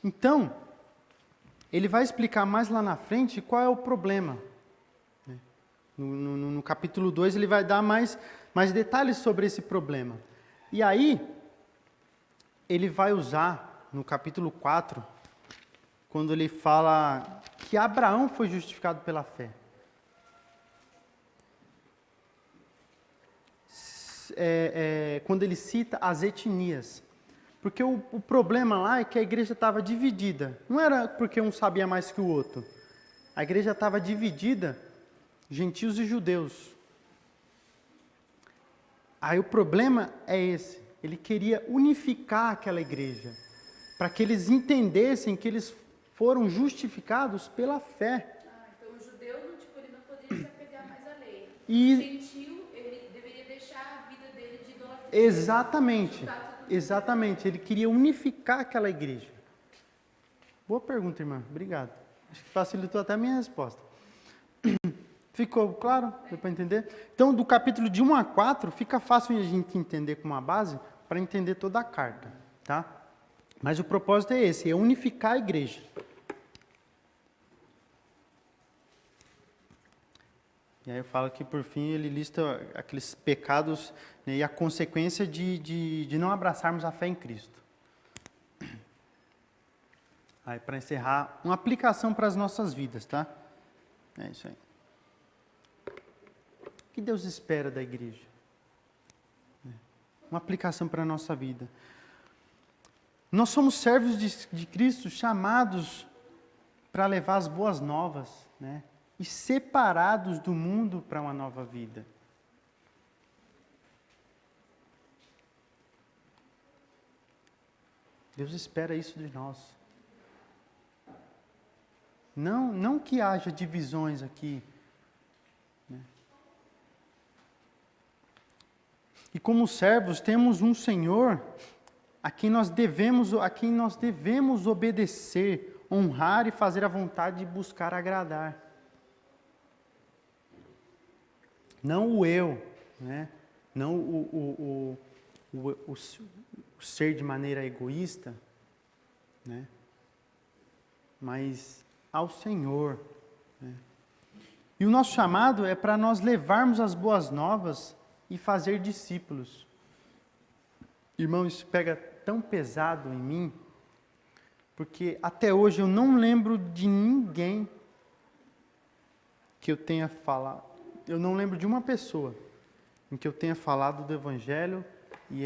Então, ele vai explicar mais lá na frente qual é o problema. No capítulo 2 ele vai dar mais detalhes sobre esse problema. E aí, ele vai usar no capítulo 4, quando ele fala que Abraão foi justificado pela fé. Quando ele cita as etnias. Porque o problema lá é que a igreja estava dividida. Não era porque um sabia mais que o outro. A igreja estava dividida, gentios e judeus. Aí o problema é esse. Ele queria unificar aquela igreja, para que eles entendessem que eles foram justificados pela fé. Então o judeu ele não poderia se apegar mais à lei. E... O gentil, ele deveria deixar a vida dele de idolatria. Exatamente. Ele queria unificar aquela igreja. Boa pergunta, irmã. Obrigado. Acho que facilitou até a minha resposta. Ficou claro? Deu para entender? Então, do capítulo de 1 a 4, fica fácil a gente entender com uma base para entender toda a carta, tá? Mas o propósito é esse, é unificar a igreja. E aí eu falo que, por fim, ele lista aqueles pecados, né, e a consequência de não abraçarmos a fé em Cristo. Aí, para encerrar, uma aplicação para as nossas vidas, tá? É isso aí. O que Deus espera da igreja? Uma aplicação para a nossa vida. Nós somos servos de Cristo, chamados para levar as boas novas, né? E separados do mundo para uma nova vida. Deus espera isso de nós. Não que haja divisões aqui, né? E como servos, temos um Senhor a quem nós devemos obedecer, honrar e fazer a vontade de buscar agradar. Não o eu, né? Não o ser de maneira egoísta, né? Mas ao Senhor, né? E o nosso chamado é para nós levarmos as boas novas e fazer discípulos. Irmão, isso pega tão pesado em mim, porque até hoje eu não lembro de ninguém que eu tenha falado. Eu não lembro de uma pessoa em que eu tenha falado do Evangelho e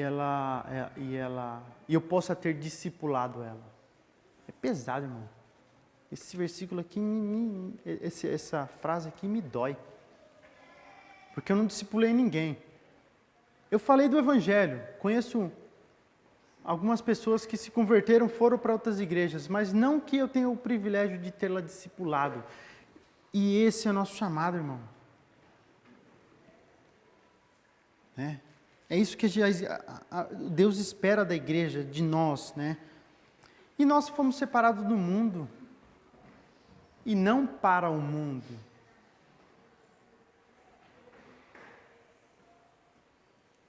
eu possa ter discipulado ela. É pesado, irmão. Esse versículo aqui, essa frase aqui me dói. Porque eu não discipulei ninguém. Eu falei do Evangelho. Conheço algumas pessoas que se converteram, foram para outras igrejas, mas não que eu tenha o privilégio de tê-la discipulado. E esse é o nosso chamado, irmão. Né? É isso que Deus espera da igreja, de nós, né? E nós fomos separados do mundo, e não para o mundo.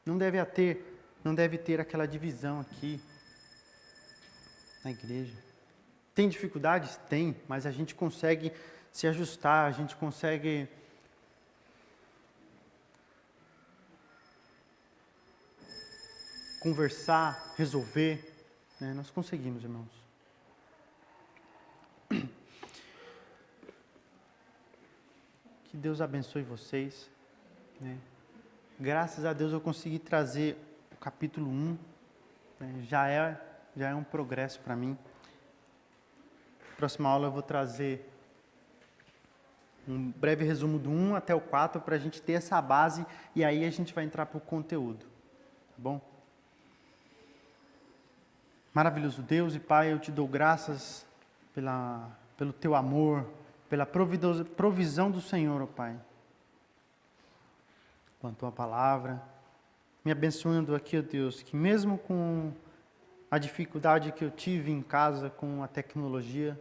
Não deve ter aquela divisão aqui na igreja. Tem dificuldades? Tem, mas a gente consegue se ajustar, a gente consegue conversar, resolver, né? Nós conseguimos, irmãos. Que Deus abençoe vocês, né? Graças a Deus eu consegui trazer o capítulo 1, né? Já é um progresso para mim. Próxima aula eu vou trazer um breve resumo do 1 até o 4 para a gente ter essa base e aí a gente vai entrar para o conteúdo, tá bom? Maravilhoso Deus e Pai, eu te dou graças pelo teu amor, pela provisão do Senhor, ó Pai. Com a tua palavra, me abençoando aqui, ó Deus, que mesmo com a dificuldade que eu tive em casa com a tecnologia,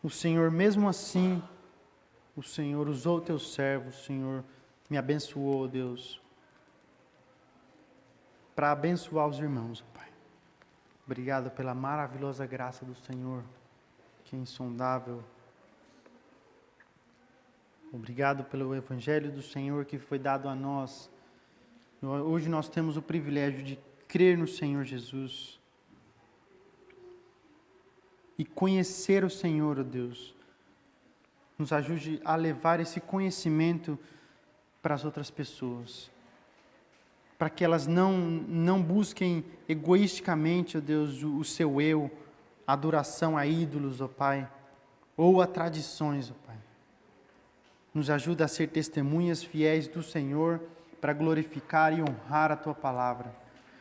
o Senhor, mesmo assim, o Senhor usou o teu servo, o Senhor me abençoou, ó Deus, para abençoar os irmãos, ó Pai. Obrigado pela maravilhosa graça do Senhor, que é insondável. Obrigado pelo Evangelho do Senhor que foi dado a nós. Hoje nós temos o privilégio de crer no Senhor Jesus e conhecer o Senhor, ó Deus. Nos ajude a levar esse conhecimento para as outras pessoas, para que elas não busquem egoisticamente, ó Deus, o seu eu, a adoração a ídolos, ó Pai, ou a tradições, ó Pai. Nos ajuda a ser testemunhas fiéis do Senhor para glorificar e honrar a Tua palavra,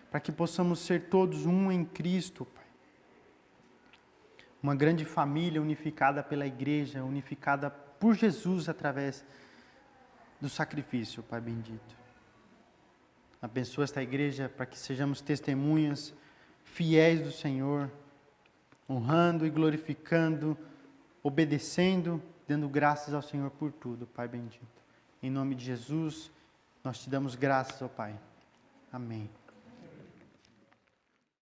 para que possamos ser todos um em Cristo, Pai. Uma grande família unificada pela igreja, unificada por Jesus através do sacrifício, Pai bendito. Abençoa esta igreja para que sejamos testemunhas fiéis do Senhor, honrando e glorificando, obedecendo, dando graças ao Senhor por tudo, Pai bendito. Em nome de Jesus, nós te damos graças, ó Pai. Amém.